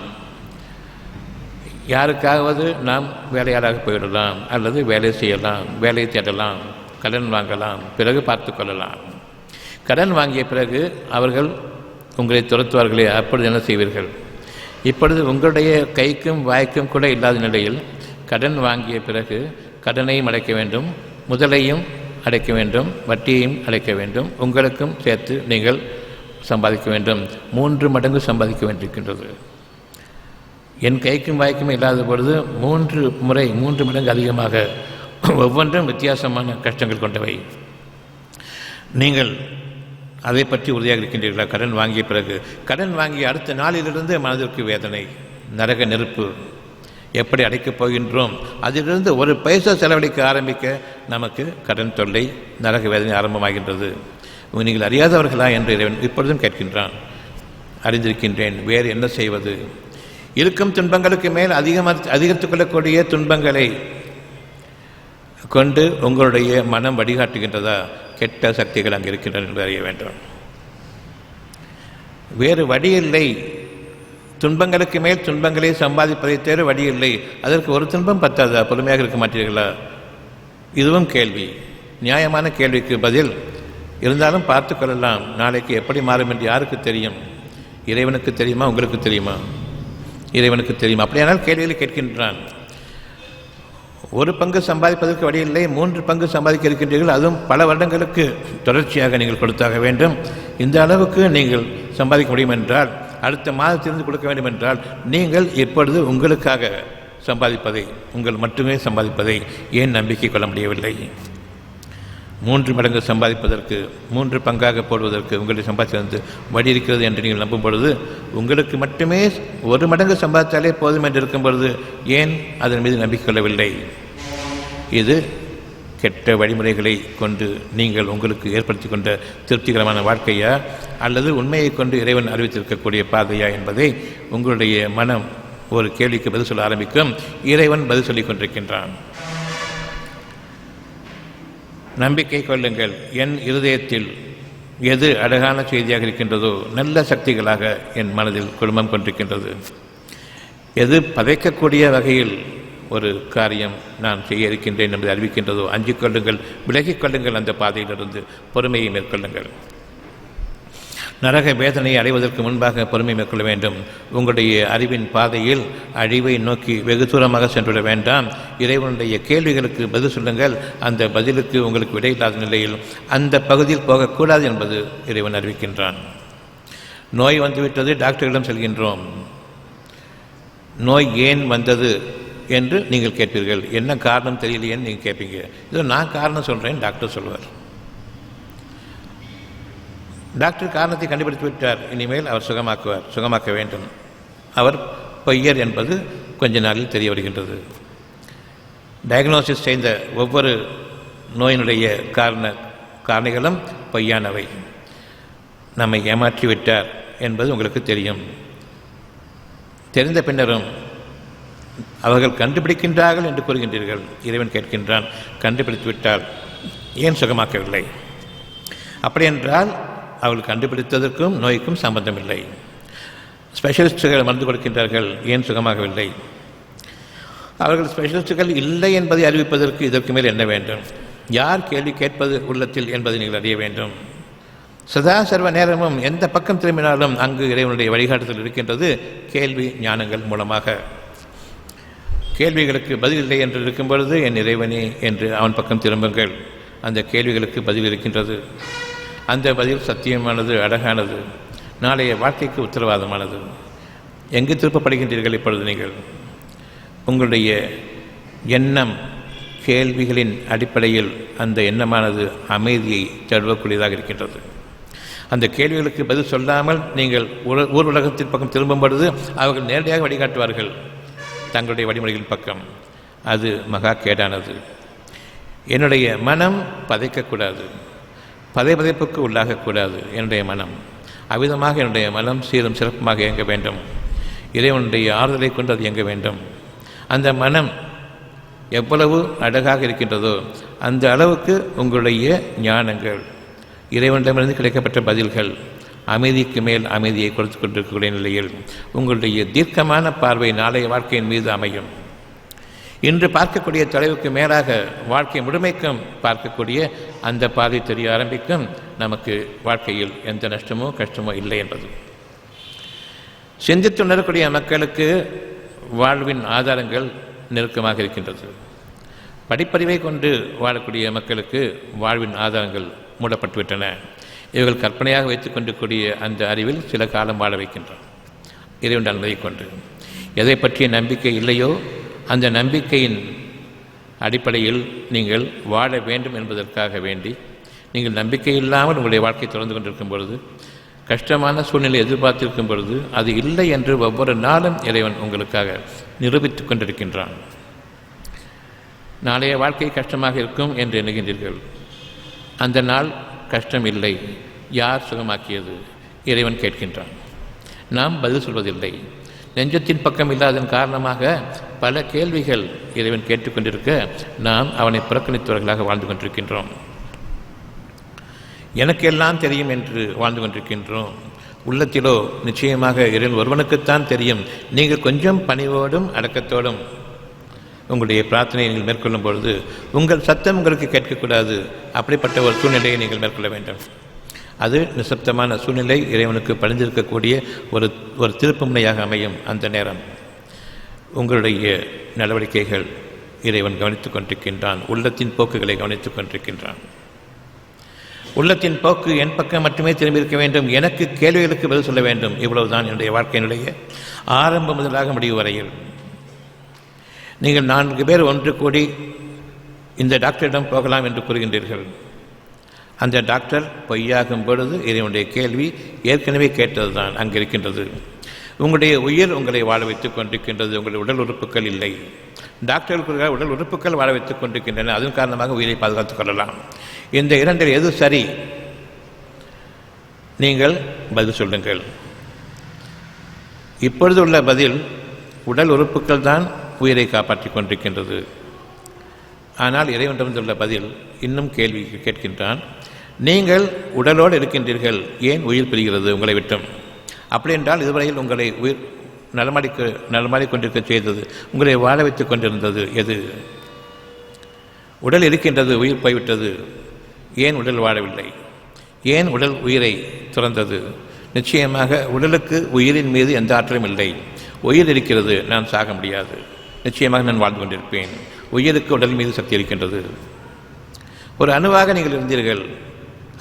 யாருக்காவது நாம் வேலையாளாக போயிடலாம், அல்லது வேலை செய்யலாம், வேலை தேடலாம், கடன் வாங்கலாம், பிறகு பார்த்து கொள்ளலாம். கடன் வாங்கிய பிறகு அவர்கள் உங்களை துரத்துவார்களே, அப்பொழுது என்ன செய்வீர்கள்? இப்பொழுது உங்களுடைய கைக்கும் வாய்க்கும் கூட இல்லாத நிலையில் கடன் வாங்கிய பிறகு கடனையும் அடைக்க வேண்டும், முதலையும் அடைக்க வேண்டும், வட்டியையும் அடைக்க வேண்டும், உங்களுக்கும் சேர்த்து நீங்கள் சம்பாதிக்க வேண்டும். 3 மடங்கு சம்பாதிக்க வேண்டியிருக்கின்றது. என் கைக்கும் வாய்க்கும் இல்லாத பொழுது 3 முறை 3 மடங்கு அதிகமாக, ஒவ்வொன்றும் வித்தியாசமான கஷ்டங்கள் கொண்டவை. நீங்கள் அதை பற்றி உறுதியாக இருக்கின்றீர்களா? கடன் வாங்கிய பிறகு, கடன் வாங்கிய அடுத்த நாளிலிருந்து மனதிற்கு வேதனை, நரக நெருப்பு, எப்படி அடைக்கப் போகின்றோம்? அதிலிருந்து ஒரு பைசா செலவழிக்க ஆரம்பிக்க நமக்கு கடன் தொல்லை, நரக வேதனை ஆரம்பமாகின்றது. நீங்கள் அறியாதவர்களா என்று இறைவன் இப்பொழுதும் கேட்கின்றான். அறிந்திருக்கின்றேன். வேறு என்ன செய்வது? இருக்கும் துன்பங்களுக்கு மேல் அதிகரித்துக் கொள்ளக்கூடிய துன்பங்களை கொண்டு உங்களுடைய மனம் வழிகாட்டுகின்றதா? கெட்ட சக்திகள் அங்கே இருக்கின்றன என்று அறிய வேண்டும். வேறு வழி இல்லை. துன்பங்களுக்கு மேல் துன்பங்களை சம்பாதிப்பதை தவிர வழி இல்லை. அதற்கு ஒரு துன்பம் பத்தாதா? பொறுமையாக இருக்க மாட்டீர்களா? இதுவும் கேள்வி, நியாயமான கேள்விக்கு பதில். இருந்தாலும் பார்த்து கொள்ளலாம். நாளைக்கு எப்படி மாறும் என்று யாருக்கு தெரியும்? இறைவனுக்கு தெரியுமா? உங்களுக்கு தெரியுமா? இறைவனுக்கு தெரியுமா? அப்படியானால் கேள்விகளை கேட்கின்றான். ஒரு பங்கு சம்பாதிப்பதற்கு வழி இல்லை, 3 பங்கு சம்பாதிக்க இருக்கின்றீர்கள். அதுவும் பல வருடங்களுக்கு தொடர்ச்சியாக நீங்கள் கொடுத்தாக வேண்டும். இந்த அளவுக்கு நீங்கள் சம்பாதிக்க முடியும் என்றால், அடுத்த மாதத்திலிருந்து கொடுக்க வேண்டும் என்றால், நீங்கள் இப்பொழுது உங்களுக்காக சம்பாதிப்பதை, உங்கள் மட்டுமே சம்பாதிப்பதை ஏன் நம்பிக்கை கொள்ள முடியவில்லை? 3 மடங்கு சம்பாதிப்பதற்கு, 3 பங்காக போடுவதற்கு உங்களுடைய சம்பாதித்து வழி இருக்கிறது என்று நீங்கள் நம்பும் பொழுது, உங்களுக்கு மட்டுமே 1 மடங்கு சம்பாதித்தாலே போதும் என்று இருக்கும் பொழுது ஏன் அதன் மீது நம்பிக்கை கொள்ளவில்லை? இது கெட்ட வழிமுறைகளை கொண்டு நீங்கள் உங்களுக்கு ஏற்படுத்தி கொண்ட திருப்திகரமான வாழ்க்கையா, அல்லது உண்மையை கொண்டு இறைவன் அறிவித்திருக்கக்கூடிய பாதையா என்பதை உங்களுடைய மனம் ஒரு கேள்விக்கு பதில் சொல்ல ஆரம்பிக்கும். இறைவன் பதில் சொல்லிக் கொண்டிருக்கின்றான். நம்பிக்கை கொள்ளுங்கள். என் இருதயத்தில் எது அழகான செய்தியாக இருக்கின்றதோ, நல்ல சக்திகளாக என் மனதில் குடும்பம் கொண்டிருக்கின்றது. எது பதைக்கக்கூடிய வகையில் ஒரு காரியம் நான் செய்ய இருக்கின்றேன் என்பதை அறிவிக்கின்றதோ, அஞ்சிக் கொள்ளுங்கள், விலகிக் கொள்ளுங்கள். அந்த பாதையிலிருந்து பொறுமையை மேற்கொள்ளுங்கள். நரக வேதனையை அடைவதற்கு முன்பாக பொறுமை மேற்கொள்ள வேண்டும். உங்களுடைய அறிவின் பாதையில் அழிவை நோக்கி வெகு தூரமாக சென்றுவிட வேண்டாம். இறைவனுடைய கேள்விகளுக்கு பதில் சொல்லுங்கள். அந்த பதிலுக்கு உங்களுக்கு விடையில்லாத நிலையில் அந்த பகுதியில் போகக்கூடாது என்பது இறைவன் அறிவிக்கின்றான். நோய் வந்துவிட்டது, டாக்டரிடம் செல்கின்றோம். நோய் ஏன் வந்தது என்று நீங்கள் கேட்பீர்கள். என்ன காரணம் தெரியலையேன்னு நீங்கள் கேட்பீங்க. இது நான் காரணம் சொல்கிறேன், டாக்டர் சொல்வார். டாக்டர் காரணத்தை கண்டுபிடித்து விட்டார். இனிமேல் அவர் சுகமாக்க வேண்டும். அவர் பொய்யர் என்பது கொஞ்ச நாளில் தெரிய வருகின்றது. டயக்னோசிஸ் செய்த ஒவ்வொரு நோயினுடைய காரணிகளும் பொய்யானவை. நம்மை ஏமாற்றிவிட்டார் என்பது உங்களுக்கு தெரியும். தெரிந்த பின்னரும் அவர்கள் கண்டுபிடிக்கின்றார்கள் என்று கூறுகின்றீர்கள். இறைவன் கேட்கின்றான், கண்டுபிடித்து விட்டால் ஏன் சுகமாக்கவில்லை? அப்படியென்றால் அவர்கள் கண்டுபிடித்ததற்கும் நோய்க்கும் சம்பந்தமில்லை. ஸ்பெஷலிஸ்டுகள் மருந்து கொடுக்கின்றார்கள், ஏன் சுகமாகவில்லை? அவர்கள் ஸ்பெஷலிஸ்டுகள் இல்லை என்பதை அறிவிப்பதற்கு இதற்கு மேல் என்ன வேண்டும்? யார் கேள்வி கேட்பது உள்ளத்தில் என்பதை நீங்கள் அறிய வேண்டும். சதா சர்வ நேரமும் எந்த பக்கம் திரும்பினாலும் அங்கு இறைவனுடைய வழிகாட்டுதல் இருக்கின்றது. கேள்வி ஞானங்கள் மூலமாக கேள்விகளுக்கு பதில் இல்லை என்று இருக்கும் பொழுது, என் இறைவனே என்று அவன் பக்கம் திரும்புங்கள். அந்த கேள்விகளுக்கு பதில் இருக்கின்றது. அந்த பதில் சத்தியமானது, அழகானது, நாளைய வாழ்க்கைக்கு உத்தரவாதமானது. எங்கு திருப்பப்படுகின்றீர்கள் இப்பொழுது? நீங்கள் உங்களுடைய எண்ணம் கேள்விகளின் அடிப்படையில் அந்த எண்ணமானது அமைதியை தழுவக்கூடியதாக இருக்கின்றது. அந்த கேள்விகளுக்கு பதில் சொல்லாமல் நீங்கள் ஊர் உலகத்தின் பக்கம் திரும்பும் பொழுது அவர்கள் நேரடியாக வழிகாட்டுவார்கள் தங்களுடைய வழிமுறைகளின் பக்கம். அது மகா கேடானது. என்னுடைய மனம் பதைக்கக்கூடாது, பதைப்புக்கு உள்ளாகக்கூடாது. என்னுடைய மனம் அவ்விதமாக என்னுடைய மனம் சீரும் சிறப்புமாக இயங்க வேண்டும். இறைவனுடைய ஆறுதலை கொண்டு அது இயங்க வேண்டும். அந்த மனம் எவ்வளவு அழகாக இருக்கின்றதோ அந்த அளவுக்கு உங்களுடைய ஞானங்கள், இறைவனிடமிருந்து கிடைக்கப்பட்ட பதில்கள் அமைதிக்கு மேல் அமைதியை கொடுத்து கொண்டிருக்கக்கூடிய நிலையில் உங்களுடைய தீர்க்கமான பார்வை நாளைய வாழ்க்கையின் மீது அமையும். இன்று பார்க்கக்கூடிய தொலைவுக்கு மேலாக வாழ்க்கை முழுமைக்கும் பார்க்கக்கூடிய அந்த பார்வை தெரிய ஆரம்பிக்கும். நமக்கு வாழ்க்கையில் எந்த நஷ்டமோ கஷ்டமோ இல்லை என்பது. சிந்தித்து உணரக்கூடிய மக்களுக்கு வாழ்வின் ஆதாரங்கள் நெருக்கமாக இருக்கின்றது. படிப்பறிவை கொண்டு வாழக்கூடிய மக்களுக்கு வாழ்வின் ஆதாரங்கள் மூடப்பட்டுவிட்டன. இவர்கள் கற்பனையாக வைத்துக் கொண்டிருக்கூடிய அந்த அறிவில் சில காலம் வாழ வைக்கின்றன. இறைவன் அனுமதியை கொண்டு எதை பற்றிய நம்பிக்கை இல்லையோ அந்த நம்பிக்கையின் அடிப்படையில் நீங்கள் வாழ வேண்டும் என்பதற்காக வேண்டி நீங்கள் நம்பிக்கை இல்லாமல் உங்களுடைய வாழ்க்கை தொடர்ந்து கொண்டிருக்கும் பொழுது, கஷ்டமான சூழ்நிலை எதிர்பார்த்திருக்கும் பொழுது, அது இல்லை என்று ஒவ்வொரு நாளும் இறைவன் உங்களுக்காக நிரூபித்துக் கொண்டிருக்கின்றான். நாளைய வாழ்க்கை கஷ்டமாக இருக்கும் என்று எண்ணுகின்றீர்கள். அந்த நாள் கஷ்டம் இல்லை. யார் சுகமாக்கியது? இறைவன் கேட்கின்றான். நாம் பதில் சொல்வதில்லை. நெஞ்சத்தின் பக்கம் இல்லாததன் காரணமாக பல கேள்விகள் இறைவன் கேட்டுக்கொண்டிருக்க நாம் அவனை புறக்கணித்தவர்களாக வாழ்ந்து கொண்டிருக்கின்றோம். எனக்கெல்லாம் தெரியும் என்று வாழ்ந்து கொண்டிருக்கின்றோம். உள்ளத்திலோ நிச்சயமாக இறைவன் ஒருவனுக்குத்தான் தெரியும். நீங்கள் கொஞ்சம் பணிவோடும் அடக்கத்தோடும் உங்களுடைய பிரார்த்தனையை நீங்கள் மேற்கொள்ளும் பொழுது உங்கள் சத்தம் உங்களுக்கு கேட்கக்கூடாது. அப்படிப்பட்ட ஒரு சூழ்நிலையை நீங்கள் மேற்கொள்ள வேண்டும். அது நிசப்தமான சூழ்நிலை இறைவனுக்கு பணிந்திருக்கக்கூடிய ஒரு திருப்பு முனையாக அமையும். அந்த நேரம் உங்களுடைய நடவடிக்கைகள் இறைவன் கவனித்துக் கொண்டிருக்கின்றான். உள்ளத்தின் போக்குகளை கவனித்துக் கொண்டிருக்கின்றான். உள்ளத்தின் போக்கு என் பக்கம் மட்டுமே திரும்பியிருக்க வேண்டும். எனக்கு கேள்விகளுக்கு பதில் சொல்ல வேண்டும். இவ்வளவுதான் என்னுடைய வாழ்க்கையினுடைய ஆரம்பம் முதலாக முடிவு வரையில். நீங்கள் 4 பேர் ஒன்று கூடி இந்த டாக்டரிடம் போகலாம் என்று கூறுகின்றீர்கள். அந்த டாக்டர் பொய்யாகும் பொழுது இறைவனுடைய கேள்வி ஏற்கனவே கேட்டதுதான் அங்கே இருக்கின்றது. உங்களுடைய உயிர் உங்களை வாழ வைத்துக் கொண்டிருக்கின்றது. உங்களுடைய உடல் உறுப்புகள் இல்லை. டாக்டர்களுக்கு உடல் உறுப்புகள் வாழ வைத்துக் கொண்டிருக்கின்றன. அதன் காரணமாக உயிரை பாதுகாத்துக் கொள்ளலாம். இந்த இரண்டில் எது சரி? நீங்கள் பதில் சொல்லுங்கள். இப்பொழுது உள்ள பதில், உடல் உறுப்புகள் தான் உயிரை காப்பாற்றிக் கொண்டிருக்கின்றது. ஆனால் இறைவனிடமிருந்துள்ள பதில் இன்னும் கேள்வி கேட்கின்றான். நீங்கள் உடலோடு இருக்கின்றீர்கள், ஏன் உயிர் பிரிகிறது உங்களை விட்டும்? அப்படி என்றால் இதுவரையில் உங்களை உயிர் நலமாடிக்கொண்டிருக்க செய்தது, உங்களை வாழ வைத்துக் கொண்டிருந்தது எது? உடல் இருக்கின்றது, உயிர் போய்விட்டது. ஏன் உடல் வாழவில்லை? ஏன் உடல் உயிரை துறந்தது? நிச்சயமாக உடலுக்கு உயிரின் மீது எந்த ஆற்றலும் இல்லை. உயிர் இருக்கிறது, நான் சாக முடியாது, நிச்சயமாக நான் வாழ்ந்து கொண்டிருப்பேன். உயிருக்கு உடல் மீது சக்தி இருக்கின்றது. ஒரு அணுவாக நீங்கள் இருந்தீர்கள்,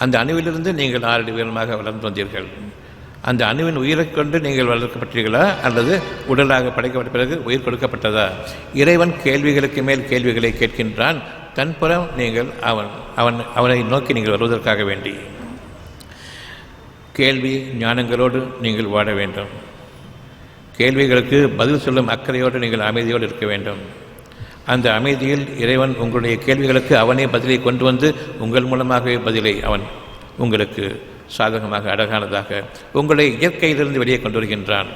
அந்த அணுவிலிருந்து நீங்கள் 6 அடி உயரமாக வளர்ந்து வந்தீர்கள். அந்த அணுவின் உயிரை கொண்டு நீங்கள் வளர்க்கப்பட்டீர்களா அல்லது உடலாக படைக்கப்பட்ட பிறகு உயிர் கொடுக்கப்பட்டதா? இறைவன் கேள்விகளுக்கு மேல் கேள்விகளை கேட்கின்றான். தன்புறம் நீங்கள் அவனை நோக்கி நீங்கள் வருவதற்காக வேண்டி கேள்வி ஞானங்களோடு நீங்கள் வாழ வேண்டும். கேள்விகளுக்கு பதில் சொல்லும் அக்கறையோடு நீங்கள் அமைதியோடு இருக்க வேண்டும். அந்த அமைதியில் இறைவன் உங்களுடைய கேள்விகளுக்கு அவனே பதிலை கொண்டு வந்து உங்கள் மூலமாகவே பதிலை அவன் உங்களுக்கு சாதகமாக அழகானதாக உங்களுடைய இயற்கையிலிருந்து வெளியே கொண்டு வருகின்றான்.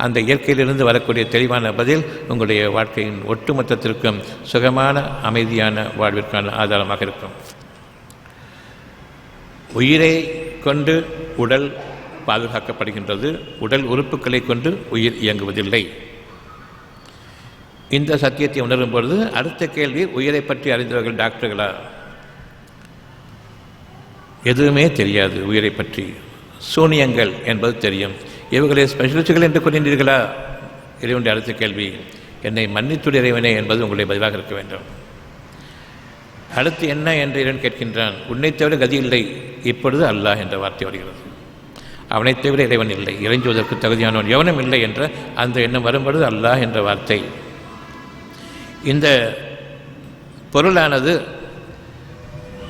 அந்த இயற்கையிலிருந்து வரக்கூடிய தெளிவான பதில் உங்களுடைய வாழ்க்கையின் ஒட்டுமொத்தத்திற்கும் சுகமான அமைதியான வாழ்விற்கான ஆதாரமாக இருக்கும். உயிரை கொண்டு உடல் பாதுகாக்கப்படுகின்றது, உடல் உறுப்புகளை கொண்டு உயிர் இயங்குவதில்லை. இந்த சத்தியத்தை உணரும் பொழுது அடுத்த கேள்வி, உயிரை பற்றி அறிந்தவர்கள் டாக்டர்களா? எதுவுமே தெரியாது உயிரை பற்றி. சூனியங்கள் என்பது தெரியும். இவர்களை ஸ்பெஷலிஸ்டுகள் என்று கூறினீர்களா? இறைவனுடைய அடுத்த கேள்வி, என்னை மன்னித்துடைய இறைவனே என்பது உங்களுடைய பதிலாக இருக்க வேண்டும். அடுத்து என்ன என்று இறைவன் கேட்கின்றான். உன்னை தவிர கதி இல்லை. இப்பொழுது அல்லாஹ் என்ற வார்த்தை வருகிறது. அவனை தவிர இறைவன் இல்லை, இறைஞ்சுவதற்கு தகுதியானவன் எவனும் இல்லை என்ற அந்த எண்ணம் வரும்பொழுது அல்லாஹ் என்ற வார்த்தை. இந்த பொருளானது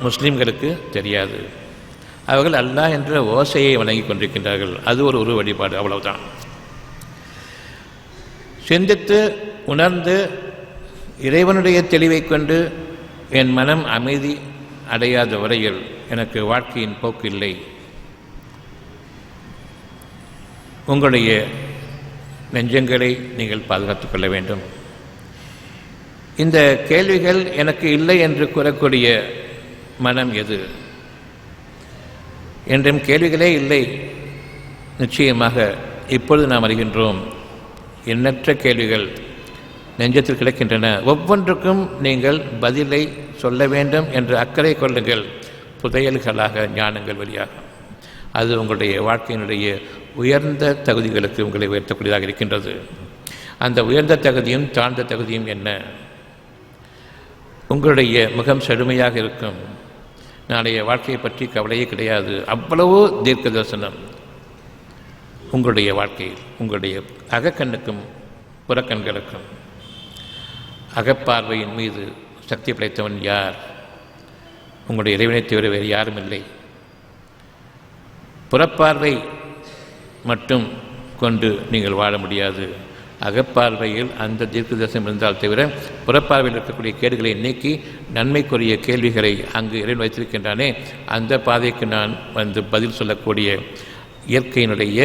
முஸ்லிம்களுக்கு தெரியாது. அவர்கள் அல்லாஹ் என்ற ஓசையை வணங்கி கொண்டிருக்கின்றார்கள். அது ஒரு உருவ வழிபாடு, அவ்வளவுதான். சிந்தித்து உணர்ந்து இறைவனுடைய தெளிவை கொண்டு என் மனம் அமைதி அடையாத வரையில் எனக்கு வாழ்க்கையின் போக்கு இல்லை. உங்களுடைய நெஞ்சங்களை நீங்கள் பாதுகாத்துக் கொள்ள வேண்டும். இந்த கேள்விகள் எனக்கு இல்லை என்று கூறக்கூடிய மனம் எது? என்றும் கேள்விகளே இல்லை. நிச்சயமாக இப்பொழுது நாம் அறிகின்றோம், எண்ணற்ற கேள்விகள் நெஞ்சத்தில் கிடக்கின்றன. ஒவ்வொன்றுக்கும் நீங்கள் பதிலை சொல்ல வேண்டும் என்று அக்கறை கொள்ளுங்கள். புதையல்களாக ஞானங்கள் வழியாகும். அது உங்களுடைய வாழ்க்கையினுடைய உயர்ந்த தகுதிகளுக்கு உங்களை உயர்த்தக்கூடியதாக இருக்கின்றது. அந்த உயர்ந்த தகுதியும் தாழ்ந்த தகுதியும் என்ன? உங்களுடைய முகம் செழுமையாக இருக்கும். நாளைய வாழ்க்கையை பற்றி கவலையே கிடையாது. அவ்வளவோ தீர்க்க தரிசனம் உங்களுடைய வாழ்க்கையில். உங்களுடைய அகக்கண்ணுக்கும் புறக்கண்களுக்கும். அகப்பார்வையின் மீது சக்தி படைத்தவன் யார்? உங்களுடைய இறைவனை தவிர வேறு யாரும் இல்லை. புறப்பார்வை மட்டும் கொண்டு நீங்கள் வாழ முடியாது. அகப்பார்வையில் அந்த தீர்க்க தரிசனம் இருந்தால் தவிர புறப்பார்வையில் இருக்கக்கூடிய கேடுகளை நீக்கி நன்மைக்குரிய கேள்விகளை அங்கு இறைவன் வைத்திருக்கின்றானே, அந்த பாதைக்கு நான் வந்து பதில் சொல்லக்கூடிய இயற்கையினுடைய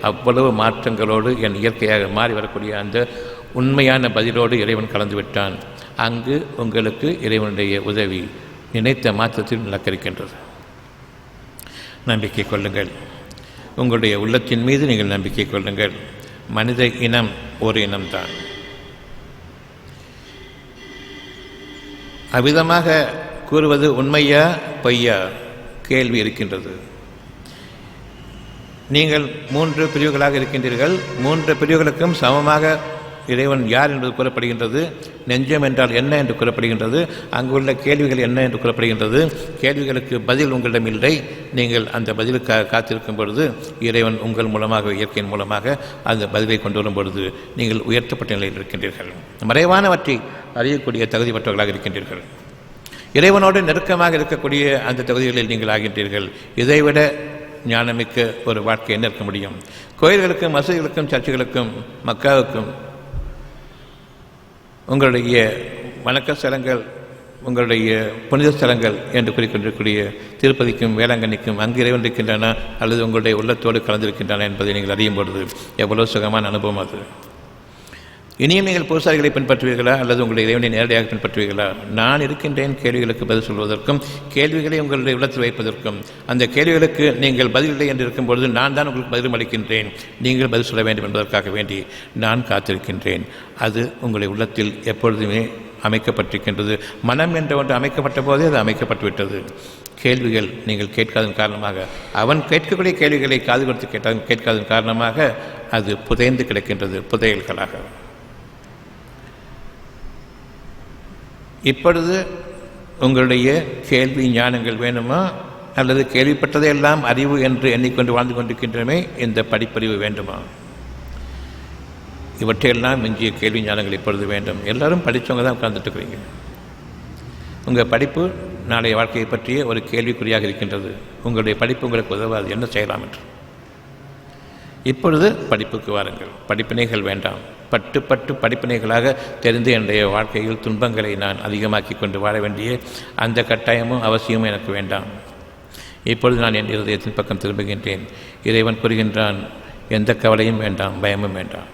அவ்வளவு மாற்றங்களோடு என் இயற்கையாக மாறி வரக்கூடிய அந்த உண்மையான பதிலோடு இறைவன் கலந்து விட்டான். அங்கு உங்களுக்கு இறைவனுடைய உதவி நினைத்த மாற்றத்தில் நடக்கின்றது. நம்பிக்கை கொள்ளுங்கள். உங்களுடைய உள்ளத்தின் மீது நீங்கள் நம்பிக்கை கொள்ளுங்கள். மனித இனம் ஒரு இனம்தான். அவ்விதமாக கூறுவது உண்மையா பொய்யா கேள்வி இருக்கின்றது. நீங்கள் 3 பிரிவுகளாக இருக்கின்றீர்கள். 3 பிரிவுகளுக்கும் சமமாக இறைவன் யார் என்பது கூறப்படுகின்றது. நெஞ்சம் என்றால் என்ன என்று கூறப்படுகின்றது. அங்குள்ள கேள்விகள் என்ன என்று கூறப்படுகின்றது. கேள்விகளுக்கு பதில் உங்களிடம் இல்லை. நீங்கள் அந்த பதிலுக்காக காத்திருக்கும் பொழுது இறைவன் உங்கள் மூலமாக, இயற்கையின் மூலமாக அந்த பதிலை கொண்டு வரும் பொழுது நீங்கள் உயர்த்தப்பட்ட நிலையில் இருக்கின்றீர்கள். மறைவானவற்றை அறியக்கூடிய தகுதி பெற்றவர்களாக இருக்கின்றீர்கள். இறைவனோடு நெருக்கமாக இருக்கக்கூடிய அந்த தகுதிகளில் நீங்கள் ஆகின்றீர்கள். இதைவிட ஞானமிக்க ஒரு வாழ்க்கை என்ன இருக்க முடியும்? கோயில்களுக்கும் மசூதிகளுக்கும் சர்ச்சுகளுக்கும் மக்காவுக்கும் உங்களுடைய வணக்க ஸ்தலங்கள், உங்களுடைய புனித ஸ்தலங்கள் என்று கூறிக்கொண்டிருக்கக்கூடிய திருப்பதிக்கும் வேளாங்கண்ணிக்கும் அங்கு இறைவன் இருக்கின்றன அல்லது உங்களுடைய உள்ளத்தோடு கலந்திருக்கின்றன என்பதை நீங்கள் அறியும் பொழுது எவ்வளவு சுகமான அனுபவம் அது. இனியும் நீங்கள் பூசாரிகளை பின்பற்றுவீர்களா அல்லது உங்களுடைய இறைவனை நேரடியாக பின்பற்றுவீர்களா? நான் இருக்கின்றேன் கேள்விகளுக்கு பதில் சொல்வதற்கும், கேள்விகளை உங்களுடைய உள்ளத்தில் வைப்பதற்கும். அந்த கேள்விகளுக்கு நீங்கள் பதில் இல்லை என்று இருக்கும் பொழுது நான் தான் உங்களுக்கு பதிலும் அளிக்கின்றேன். நீங்கள் பதில் சொல்ல வேண்டும் என்பதற்காக வேண்டி நான் காத்திருக்கின்றேன். அது உங்களுடைய உள்ளத்தில் எப்பொழுதுமே அமைக்கப்பட்டிருக்கின்றது. மனம் என்ற ஒன்று அமைக்கப்பட்ட போதே அது அமைக்கப்பட்டுவிட்டது. கேள்விகள் நீங்கள் கேட்காதன் காரணமாக, அவன் கேட்கக்கூடிய கேள்விகளை காது கொடுத்து கேட்காதன் காரணமாக அது புதைந்து கிடக்கின்றது புதையல்களாக. இப்பொழுது உங்களுடைய கேள்வி ஞானங்கள் வேணுமா, அல்லது கேள்விப்பட்டதையெல்லாம் அறிவு என்று எண்ணிக்கொண்டு வாழ்ந்து கொண்டிருக்கின்றமே இந்த படிப்பறிவு வேண்டுமா? இவற்றையெல்லாம் மிஞ்சிய கேள்வி ஞானங்கள் இப்பொழுது வேண்டும். எல்லோரும் படித்தவங்க தான் உட்கார்ந்துட்டு இருக்கிறீங்க. உங்கள் படிப்பு நாளைய வாழ்க்கையை பற்றிய ஒரு கேள்விக்குறியாக இருக்கின்றது. உங்களுடைய படிப்பு உங்களுக்கு உதவாது, என்ன செய்யலாம் என்று. இப்பொழுது படிப்புக்கு வாருங்கள். படிப்பினைகள் வேண்டாம். பட்டு படிப்பினைகளாக தெரிந்து என்னுடைய வாழ்க்கையில் துன்பங்களை நான் அதிகமாக்கி கொண்டு வாழ வேண்டிய அந்த கட்டாயமும் அவசியமும் எனக்கு வேண்டாம். இப்பொழுது நான் என் இதயத்தின் பக்கம் திரும்புகின்றேன். இறைவன் கூறுகின்றான், எந்த கவலையும் வேண்டாம், பயமும் வேண்டாம்.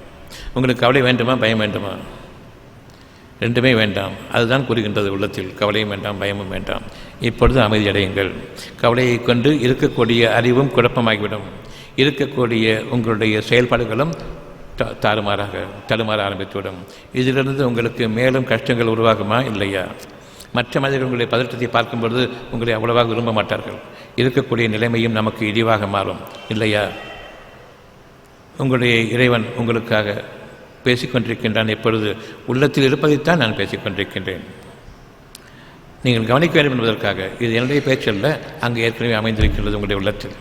உங்களுக்கு கவலை வேண்டுமா, பயம் வேண்டுமா? ரெண்டுமே வேண்டாம். அதுதான் கூறுகின்றது உள்ளத்தில். கவலையும் வேண்டாம், பயமும் வேண்டாம். இப்பொழுது அமைதி அடையுங்கள். கவலையை கொண்டு இருக்கக்கூடிய அறிவும் குழப்பமாகிவிடும். இருக்கக்கூடிய உங்களுடைய செயல்பாடுகளும் தடுமாற ஆரம்பித்துவிடும். இதிலிருந்து உங்களுக்கு மேலும் கஷ்டங்கள் உருவாகுமா இல்லையா? மற்ற மனிதர்கள் உங்களுடைய பதற்றத்தை பார்க்கும்பொழுது உங்களை அவ்வளவாக விரும்ப மாட்டார்கள். இருக்கக்கூடிய நிலைமையும் நமக்கு இழிவாக மாறும் இல்லையா? உங்களுடைய இறைவன் உங்களுக்காக பேசிக்கொண்டிருக்கின்றான். எப்பொழுது உள்ளத்தில் இருப்பதைத்தான் நான் பேசிக்கொண்டிருக்கின்றேன். நீங்கள் கவனிக்க வேண்டும் என்பதற்காக. இது என்னுடைய பேச்சல்ல, அங்கு ஏற்கனவே அமைந்திருக்கின்றது உங்களுடைய உள்ளத்தில்.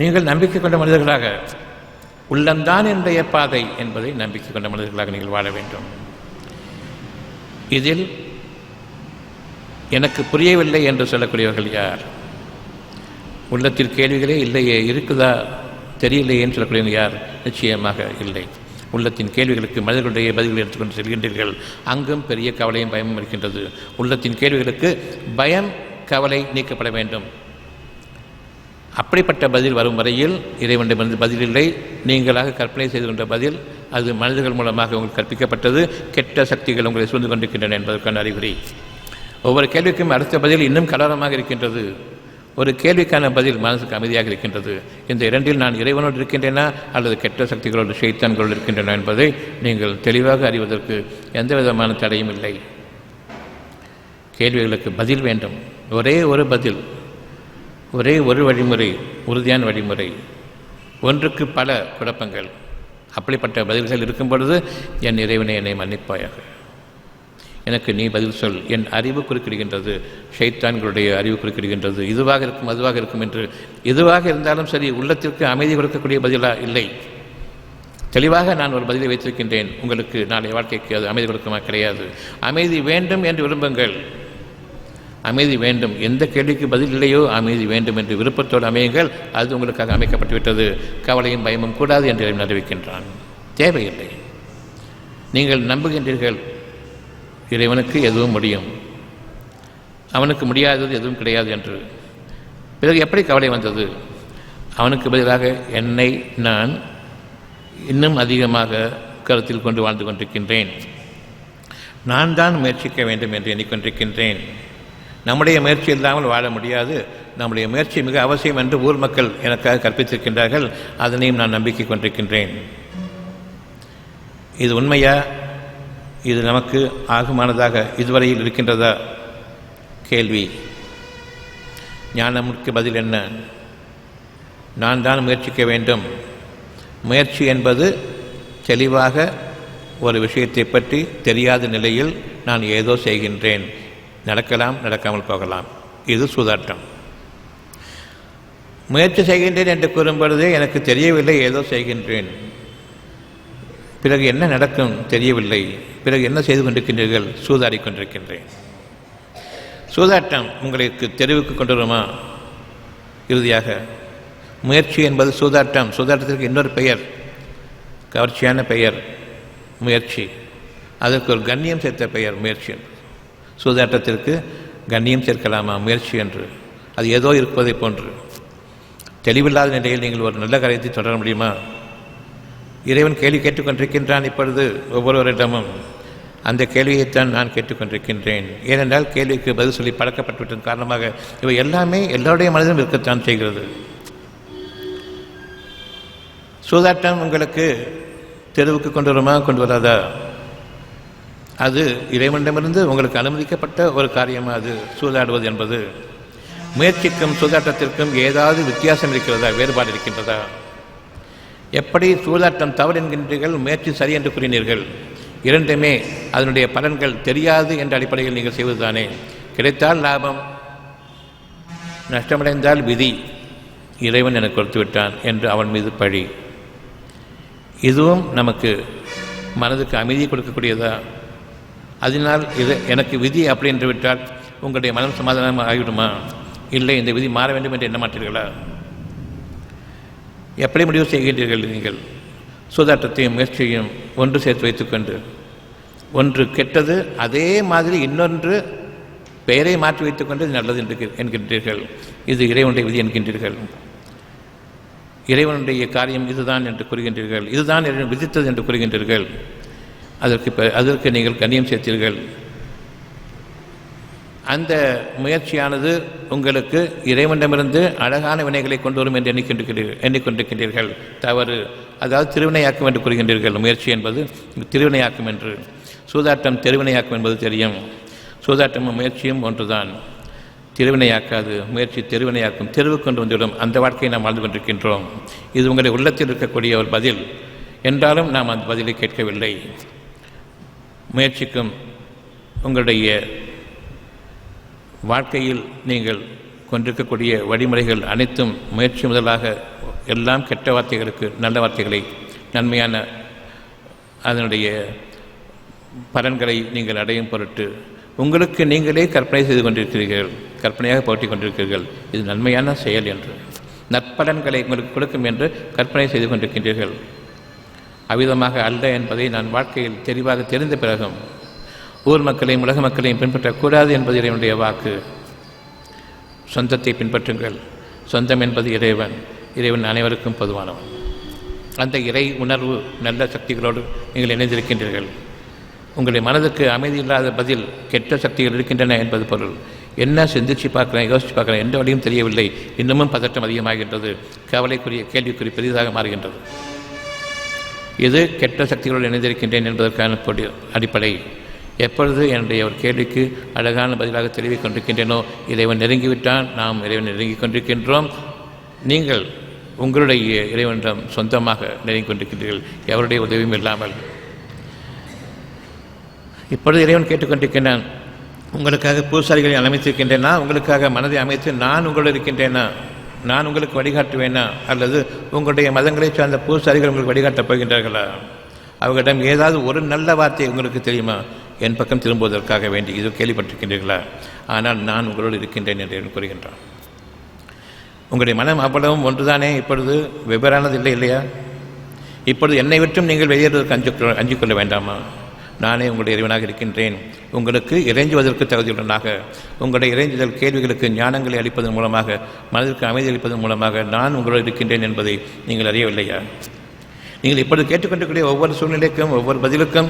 நீங்கள் நம்பிக்கை கொண்ட மனிதர்களாக, உள்ளம்தான் என்னுடைய பாதை என்பதை நம்பிக்கை கொண்ட மனிதர்களாக நீங்கள் வாழ வேண்டும். இதில் எனக்கு புரியவில்லை என்று சொல்லக்கூடியவர்கள் யார்? உள்ளத்தில் கேள்விகளே இல்லையே, இருக்குதா தெரியலையே என்று சொல்லக்கூடியவங்க யார்? நிச்சயமாக இல்லை. உள்ளத்தின் கேள்விகளுக்கு மனிதர்களுடைய பதில்களை எடுத்துக்கொண்டு செல்கின்றீர்கள். அங்கும் பெரிய கவலையும் பயமும் இருக்கின்றது. உள்ளத்தின் கேள்விகளுக்கு பயம், கவலை நீக்கப்பட வேண்டும். அப்படிப்பட்ட பதில் வரும் வரையில் இறைவனிடமிருந்து பதில் இல்லை. நீங்களாக கற்பனை செய்து கொண்ட பதில், அது மனிதர்கள் மூலமாக உங்களுக்கு கற்பிக்கப்பட்டது. கெட்ட சக்திகள் உங்களை சூழ்ந்து கொண்டிருக்கின்றன என்பதற்கான அறிகுறி. ஒவ்வொரு கேள்விக்கும் அடுத்த பதில் இன்னும் கலரமாக இருக்கின்றது. ஒரு கேள்விக்கான பதில் மனசுக்கு அமைதியாக இருக்கின்றது. இந்த இரண்டில் நான் இறைவனோடு இருக்கின்றேனா அல்லது கெட்ட சக்திகளோடு ஷைத்தான்களோடு இருக்கின்றன என்பதை நீங்கள் தெளிவாக அறிவதற்கு எந்த விதமான தடையும் இல்லை. கேள்விகளுக்கு பதில் வேண்டும். ஒரே ஒரு பதில், ஒரே ஒரு வழிமுறை, உறுதியான வழிமுறை. ஒன்றுக்கு பல குழப்பங்கள். அப்படிப்பட்ட பதில்கள் இருக்கும் பொழுது, என் இறைவனை என்னை மன்னிப்பாயாக, எனக்கு நீ பதில் சொல். என் அறிவு குறுக்கிடுகின்றது, ஷைத்தான்களுடைய அறிவு குறுக்கிடுகின்றது. இதுவாக இருக்கும், அதுவாக இருக்கும் என்று. எதுவாக இருந்தாலும் சரி, உள்ளத்திற்கு அமைதி கொடுக்கக்கூடிய பதிலா இல்லை. தெளிவாக நான் ஒரு பதிலை வைத்திருக்கின்றேன். உங்களுக்கு நாளைய வாழ்க்கைக்கு அது அமைதி கொடுக்குமா? கிடையாது. அமைதி வேண்டும் என்று விரும்புங்கள். அமைதி வேண்டும். எந்த கேள்விக்கு பதில் இல்லையோ அமைதி வேண்டும் என்று விருப்பத்தோடு அமையுங்கள். அது உங்களுக்காக அமைக்கப்பட்டுவிட்டது. கவலையும் பயமும் கூடாது என்று அறிவிக்கின்றான். தேவையில்லை. நீங்கள் நம்புகின்றீர்கள் இறைவனுக்கு எதுவும் முடியும், அவனுக்கு முடியாதது எதுவும் கிடையாது என்று. பிறகு எப்படி கவலை வந்தது? அவனுக்கு பதிலாக என்னை நான் இன்னும் அதிகமாக கருத்தில் கொண்டு வாழ்ந்து கொண்டிருக்கின்றேன். நான் தான் முயற்சிக்க வேண்டும் என்று எண்ணிக்கொண்டிருக்கின்றேன். நம்முடைய முயற்சி இல்லாமல் வாழ முடியாது. நம்முடைய முயற்சி மிக அவசியம் என்று ஊர் மக்கள் எனக்காக கற்பித்திருக்கின்றார்கள். அதனையும் நான் நம்பிக்கை கொண்டிருக்கின்றேன். இது உண்மையா? இது நமக்கு ஆகுமானதாக இதுவரையில் இருக்கின்றதா? கேள்வி. ஞானமுக்கு பதில் என்ன? நான் தான் முயற்சிக்க வேண்டும். முயற்சி என்பது தெளிவாக ஒரு விஷயத்தை பற்றி தெரியாத நிலையில் நான் ஏதோ செய்கின்றேன். நடக்கலாம், நடக்காமல் போகலாம். இது சூதாட்டம். முயற்சி செய்கின்றேன் என்று கூறும்பொழுதே எனக்கு தெரியவில்லை, ஏதோ செய்கின்றேன். பிறகு என்ன நடக்கும் தெரியவில்லை. பிறகு என்ன செய்து கொண்டிருக்கின்றீர்கள்? சூதாடி கொண்டிருக்கின்றேன். சூதாட்டம் உங்களுக்கு தெருவுக்கு கொண்டு வருமா? இறுதியாக முயற்சி என்பது சூதாட்டம். சூதாட்டத்திற்கு இன்னொரு பெயர், கவர்ச்சியான பெயர் முயற்சி. அதற்கு ஒரு கண்ணியம் சேர்த்த பெயர் முயற்சி. சூதாட்டத்திற்கு கண்ணியம் சேர்க்கலாமா முயற்சி என்று? அது ஏதோ இருப்பதை போன்று. தெளிவில்லாத நிலையில் நீங்கள் ஒரு நல்ல காரியத்தை தொடர முடியுமா? இறைவன் கேள்வி கேட்டுக்கொண்டிருக்கின்றான். இப்பொழுது ஒவ்வொருவரிடமும் அந்த கேள்வியைத்தான் நான் கேட்டுக்கொண்டிருக்கின்றேன். ஏனென்றால் கேள்விக்கு பதில் சொல்லி பழக்கப்பட்டுவிட்டதன் காரணமாக இவை எல்லாமே எல்லோருடைய மனதிலும் இருக்கத்தான் செய்கிறது. சூதாட்டம் உங்களுக்கு தெருவுக்கு கொண்டு வருமா? கொண்டு வராதா? அது இறைவனிடமிருந்து உங்களுக்கு அனுமதிக்கப்பட்ட ஒரு காரியமாக அது சூதாடுவது என்பது. முயற்சிக்கும் சூதாட்டத்திற்கும் ஏதாவது வித்தியாசம் இருக்கிறதா, வேறுபாடு இருக்கின்றதா? எப்படி சூதாட்டம் தவறு என்கின்றீர்கள், முயற்சி சரி என்று கூறினீர்கள். இரண்டுமே அதனுடைய பலன்கள் தெரியாது என்ற அடிப்படையில் நீங்கள் செய்வதுதானே. கிடைத்தால் லாபம், நஷ்டமடைந்தால் விதி, இறைவன் எனக்கு கொடுத்து விட்டான் என்று அவன் மீது பழி. இதுவும் நமக்கு மனதுக்கு அமைதியை கொடுக்கக்கூடியதா? அதனால் இது எனக்கு விதி அப்படி என்று விட்டால் உங்களுடைய மனம் சமாதானம் ஆகிவிடுமா? இல்லை, இந்த விதி மாற வேண்டும் என்று எண்ண மாட்டீர்களா? எப்படி முடிவு செய்கின்றீர்கள் நீங்கள்? சூதாட்டத்தையும் முயற்சியையும் ஒன்று சேர்த்து வைத்துக்கொண்டு, ஒன்று கெட்டது, அதே மாதிரி இன்னொன்று பெயரை மாற்றி வைத்துக்கொண்டு நல்லது என்று என்கின்றீர்கள். இது இறைவனுடைய விதி என்கின்றீர்கள். இறைவனுடைய காரியம் இதுதான் என்று கூறுகின்றீர்கள். இதுதான் இறைவன் விதித்தது என்று கூறுகின்றீர்கள். அதற்கு நீங்கள் கண்ணியம் சேர்த்தீர்கள். அந்த முயற்சியானது உங்களுக்கு இறைவனிடமிருந்து அழகான வினைகளை கொண்டு வரும் என்று எண்ணிக்கொண்டிருக்கின்றீர்கள். தவறு. அதாவது திருவினையாக்கும் என்று கூறுகின்றீர்கள். முயற்சி என்பது திருவினையாக்கும் என்று. சூதாட்டம் தெருவினையாக்கும் என்பது தெரியும். சூதாட்டமும் முயற்சியும் ஒன்றுதான். திருவினையாக்காது, முயற்சி தெருவினையாக்கும். தெருவு கொண்டு வந்துவிடும். அந்த வாழ்க்கையை நாம் வாழ்ந்து கொண்டிருக்கின்றோம். இது உங்களுடைய உள்ளத்தில் இருக்கக்கூடிய ஒரு பதில் என்றாலும் நாம் அந்த பதிலை கேட்கவில்லை. முயற்சிக்கும் உங்களுடைய வாழ்க்கையில் நீங்கள் கொண்டிருக்கக்கூடிய வழிமுறைகள் அனைத்தும் முயற்சி முதலாக எல்லாம் கெட்ட வார்த்தைகளுக்கு நல்ல வார்த்தைகளை, நன்மையான அதனுடைய பலன்களை நீங்கள் அடையும் பொருட்டு உங்களுக்கு நீங்களே கற்பனை செய்து கொண்டிருக்கிறீர்கள், கற்பனையாக போட்டிக் கொண்டிருக்கிறீர்கள். இது நன்மையான செயல் என்று, நற்பலன்களை உங்களுக்கு கொடுக்கும் என்று கற்பனை செய்து கொண்டிருக்கின்றீர்கள். அவ்விதமாக அல்ல என்பதை நான் வாழ்க்கையில் தெளிவாக தெரிந்த பிறகும் ஊர் மக்களையும் உலக மக்களையும் பின்பற்றக்கூடாது என்பது இறைவனுடைய வாக்கு. சொந்தத்தை பின்பற்றுங்கள். சொந்தம் என்பது இறைவன். இறைவன் அனைவருக்கும் பொதுவானவன். அந்த இறை உணர்வு நல்ல சக்திகளோடு நீங்கள் இணைந்திருக்கின்றீர்கள். உங்களுடைய மனதுக்கு அமைதி இல்லாத பதில் கெட்ட சக்திகள் இருக்கின்றன என்பது பொருள். என்ன சிந்திச்சு பார்க்குறேன், யோசித்து பார்க்குறேன், எந்த வழியும் தெரியவில்லை. இன்னமும் பதட்டம் அதிகமாகின்றது. கவலைக்குரிய கேள்விக்குறி பெரிதாக மாறுகின்றது. இது கெட்ட சக்திகளோடு இணைந்திருக்கின்றேன் என்பதற்கான அடிப்படை. எப்பொழுது என்னுடைய ஒரு கேள்விக்கு அழகான பதிலாக தெரிவிக் கொண்டிருக்கின்றேனோ, இறைவன் நெருங்கிவிட்டான், நாம் இறைவன் நெருங்கிக் கொண்டிருக்கின்றோம். நீங்கள் உங்களுடைய இறைவனிடம் சொந்தமாக நெருங்கிக் கொண்டிருக்கின்றீர்கள், எவருடைய உதவியும் இல்லாமல். இப்பொழுது இறைவன் கேட்டுக்கொண்டிருக்கின்றான், உங்களுக்காக பூசாரிகளை அமைத்திருக்கின்றேனா, உங்களுக்காக மனதை அமைத்து நான் உங்களோடு இருக்கின்றேனா, நான் உங்களுக்கு வழிகாட்டுவேனா, அல்லது உங்களுடைய மதங்களை சார்ந்த பூசாரிகள் உங்களுக்கு வழிகாட்டப் போகின்றார்களா? அவர்களிடம் ஏதாவது ஒரு நல்ல வார்த்தை உங்களுக்கு தெரியுமா? என் பக்கம் திரும்புவதற்காக வேண்டி இது கேள்விப்பட்டிருக்கின்றீர்களா? ஆனால் நான் உங்களோடு இருக்கின்றேன் என்று கூறுகின்றான். உங்களுடைய மனம் அவ்வளவும் ஒன்றுதானே. இப்பொழுது வெவ்வேறானது இல்லையா? இப்பொழுது என்னை விட்டும் நீங்கள் வெளியேறுவதற்கு அஞ்சிக்கொள்ள வேண்டாமா? நானே உங்களுடைய இறைவனாக இருக்கின்றேன். உங்களுக்கு இறைஞ்சுவதற்கு தகுதியுடனாக, உங்களுடைய இறைஞ்சுதல் கேள்விகளுக்கு ஞானங்களை அளிப்பதன் மூலமாக, மனதிற்கு அமைதி அளிப்பதன் மூலமாக நான் உங்களோடு இருக்கின்றேன் என்பதை நீங்கள் அறியவில்லையா? நீங்கள் இப்பொழுது கேட்டுக்கொண்டிருக்கிற ஒவ்வொரு சூழ்நிலைக்கும், ஒவ்வொரு பதிலுக்கும்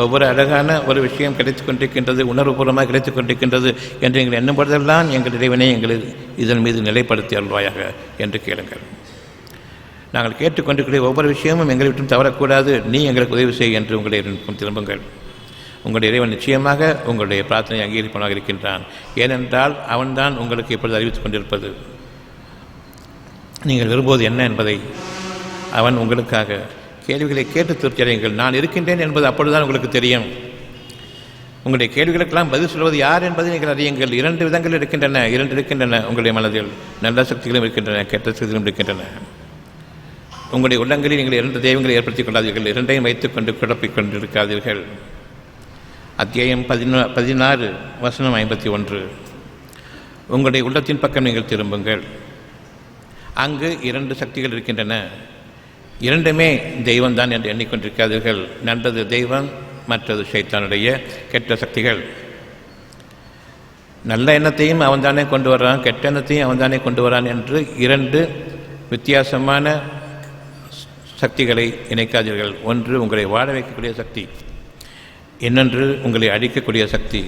ஒவ்வொரு அழகான ஒரு விஷயம் கிடைத்துக் கொண்டிருக்கின்றது, உணர்வுபூர்வமாக கிடைத்துக் கொண்டிருக்கின்றது என்று நீங்கள் எண்ணும் பொழுதெல்லாம் எங்கள் இறைவனை எங்களை இதன் மீது நிலைப்படுத்தி அருள்வாயாக என்று கேளுங்கள். நாங்கள் கேட்டுக்கொண்டிருக்கிற ஒவ்வொரு விஷயமும் எங்களை விட்டும் தவறக்கூடாது, நீ எங்களுக்கு உதவி செய் என்று உங்களுடைய திரும்புங்கள். உங்களுடைய இறைவன் நிச்சயமாக உங்களுடைய பிரார்த்தனை அங்கீகரிப்பவனாக இருக்கின்றான். ஏனென்றால் அவன்தான் உங்களுக்கு இப்பொழுது அறிவித்துக் கொண்டிருப்பது. நீங்கள் விரும்புவது என்ன என்பதை அவன் உங்களுக்காக கேள்விகளை கேட்டு திருப்தி அடையுங்கள். நான் இருக்கின்றேன் என்பது அப்பொழுதுதான் உங்களுக்கு தெரியும். உங்களுடைய கேள்விகளுக்கெல்லாம் பதில் சொல்வது யார் என்பதை நீங்கள் அறியுங்கள். 2 விதங்கள் இருக்கின்றன, 2 இருக்கின்றன உங்களுடைய மனதில். நல்ல சக்திகளும் இருக்கின்றன, கெட்ட சக்திகளும் இருக்கின்றன. உங்களுடைய உள்ளங்களில் நீங்கள் 2 தெய்வங்களை ஏற்படுத்திக் கொள்ளாதீர்கள். 2ஐயும் வைத்துக்கொண்டு குழப்பிக் கொண்டிருக்காதீர்கள். அத்தியாயம் 16 வசனம் 51. உங்களுடைய உள்ளத்தின் பக்கம் நீங்கள் திரும்புங்கள். அங்கு 2 சக்திகள் இருக்கின்றன. 2மே தெய்வம்தான் என்று எண்ணிக்கொண்டிருக்காதீர்கள். நல்லது தெய்வம், மற்றது ஷைத்தானுடைய கெட்ட சக்திகள். நல்ல எண்ணத்தையும் அவன்தானே கொண்டு வரான், கெட்ட எண்ணத்தையும் அவன்தானே கொண்டு வரான் என்று 2 வித்தியாசமான சக்திகளை இணைக்காதீர்கள். ஒன்று உங்களை வாழ வைக்கக்கூடிய சக்தி, இன்னொன்று உங்களை அழிக்கக்கூடிய சக்தி.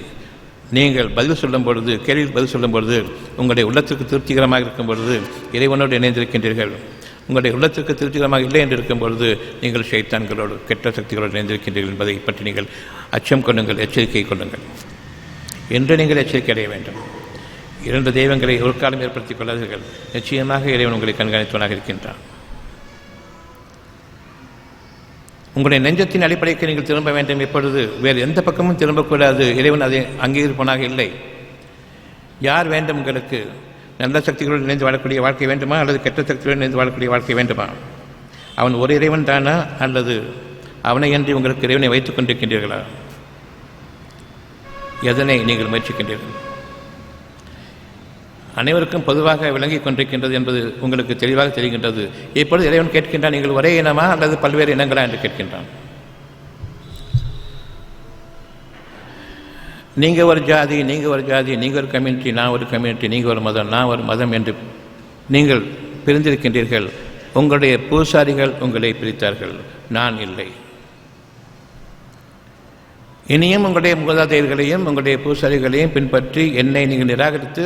நீங்கள் பதில் சொல்லும் பொழுது, கேள்விக்கு பதில் சொல்லும் பொழுது, உங்களுடைய உள்ளத்திற்கு திருப்திகரமாக இருக்கும் பொழுது இறைவனோடு இணைந்திருக்கின்றீர்கள். உங்களுடைய உள்ளத்திற்கு திருப்திகரமாக இல்லை என்று இருக்கும் பொழுது நீங்கள் ஷைத்தான்களோடு கெட்ட சக்திகளோடு இணைந்திருக்கின்றீர்கள் என்பதை பற்றி நீங்கள் அச்சம் கொள்ளுங்கள், எச்சரிக்கை கொள்ளுங்கள் என்று நீங்கள் எச்சரிக்கை அடைய வேண்டும். 2 தெய்வங்களை ஒரு காலம் ஏற்படுத்திக் கொள்ளாதீர்கள். நிச்சயமாக இறைவன் உங்களை கண்காணித்தவனாக இருக்கின்றான். உங்களுடைய நெஞ்சத்தின் அடிப்படைக்கு நீங்கள் திரும்ப வேண்டும். எப்பொழுது வேறு எந்த பக்கமும் திரும்பக்கூடாது. இறைவன் அதை அங்கீகரிப்பவனாக இல்லை. யார் வேண்டும் உங்களுக்கு? நல்ல சக்திகளோடு இணைந்து வாழக்கூடிய வாழ்க்கை வேண்டுமா அல்லது கெட்ட சக்திகளோடு இணைந்து வாழக்கூடிய வாழ்க்கை வேண்டுமா? அவன் ஒரு இறைவன் தானா அல்லது அவனை அன்றி உங்களுக்கு இறைவனை வைத்துக் கொண்டிருக்கின்றீர்களா? எதனை நீங்கள் முயற்சிக்கின்றீர்கள்? அனைவருக்கும் பொதுவாக விளங்கிக் கொண்டிருக்கின்றது என்பது உங்களுக்கு தெளிவாக தெரிகின்றது. இப்பொழுது இறைவன் கேட்கின்றான், நீங்கள் ஒரே இனமா அல்லது பல்வேறு இனங்களா என்று கேட்கின்றான். நீங்கள் ஒரு ஜாதி, நீங்கள் ஒரு ஜாதி, நீங்கள் ஒரு கம்யூனிட்டி, நான் ஒரு கம்யூனிட்டி, நீங்கள் ஒரு மதம், நான் ஒரு மதம் என்று நீங்கள் பிரிந்திருக்கின்றீர்கள். உங்களுடைய பூசாரிகள் உங்களை பிரித்தார்கள், நான் இல்லை. இனியும் உங்களுடைய மூதாதையர்களையும் உங்களுடைய பூசாரிகளையும் பின்பற்றி என்னை நீங்கள் நிராகரித்து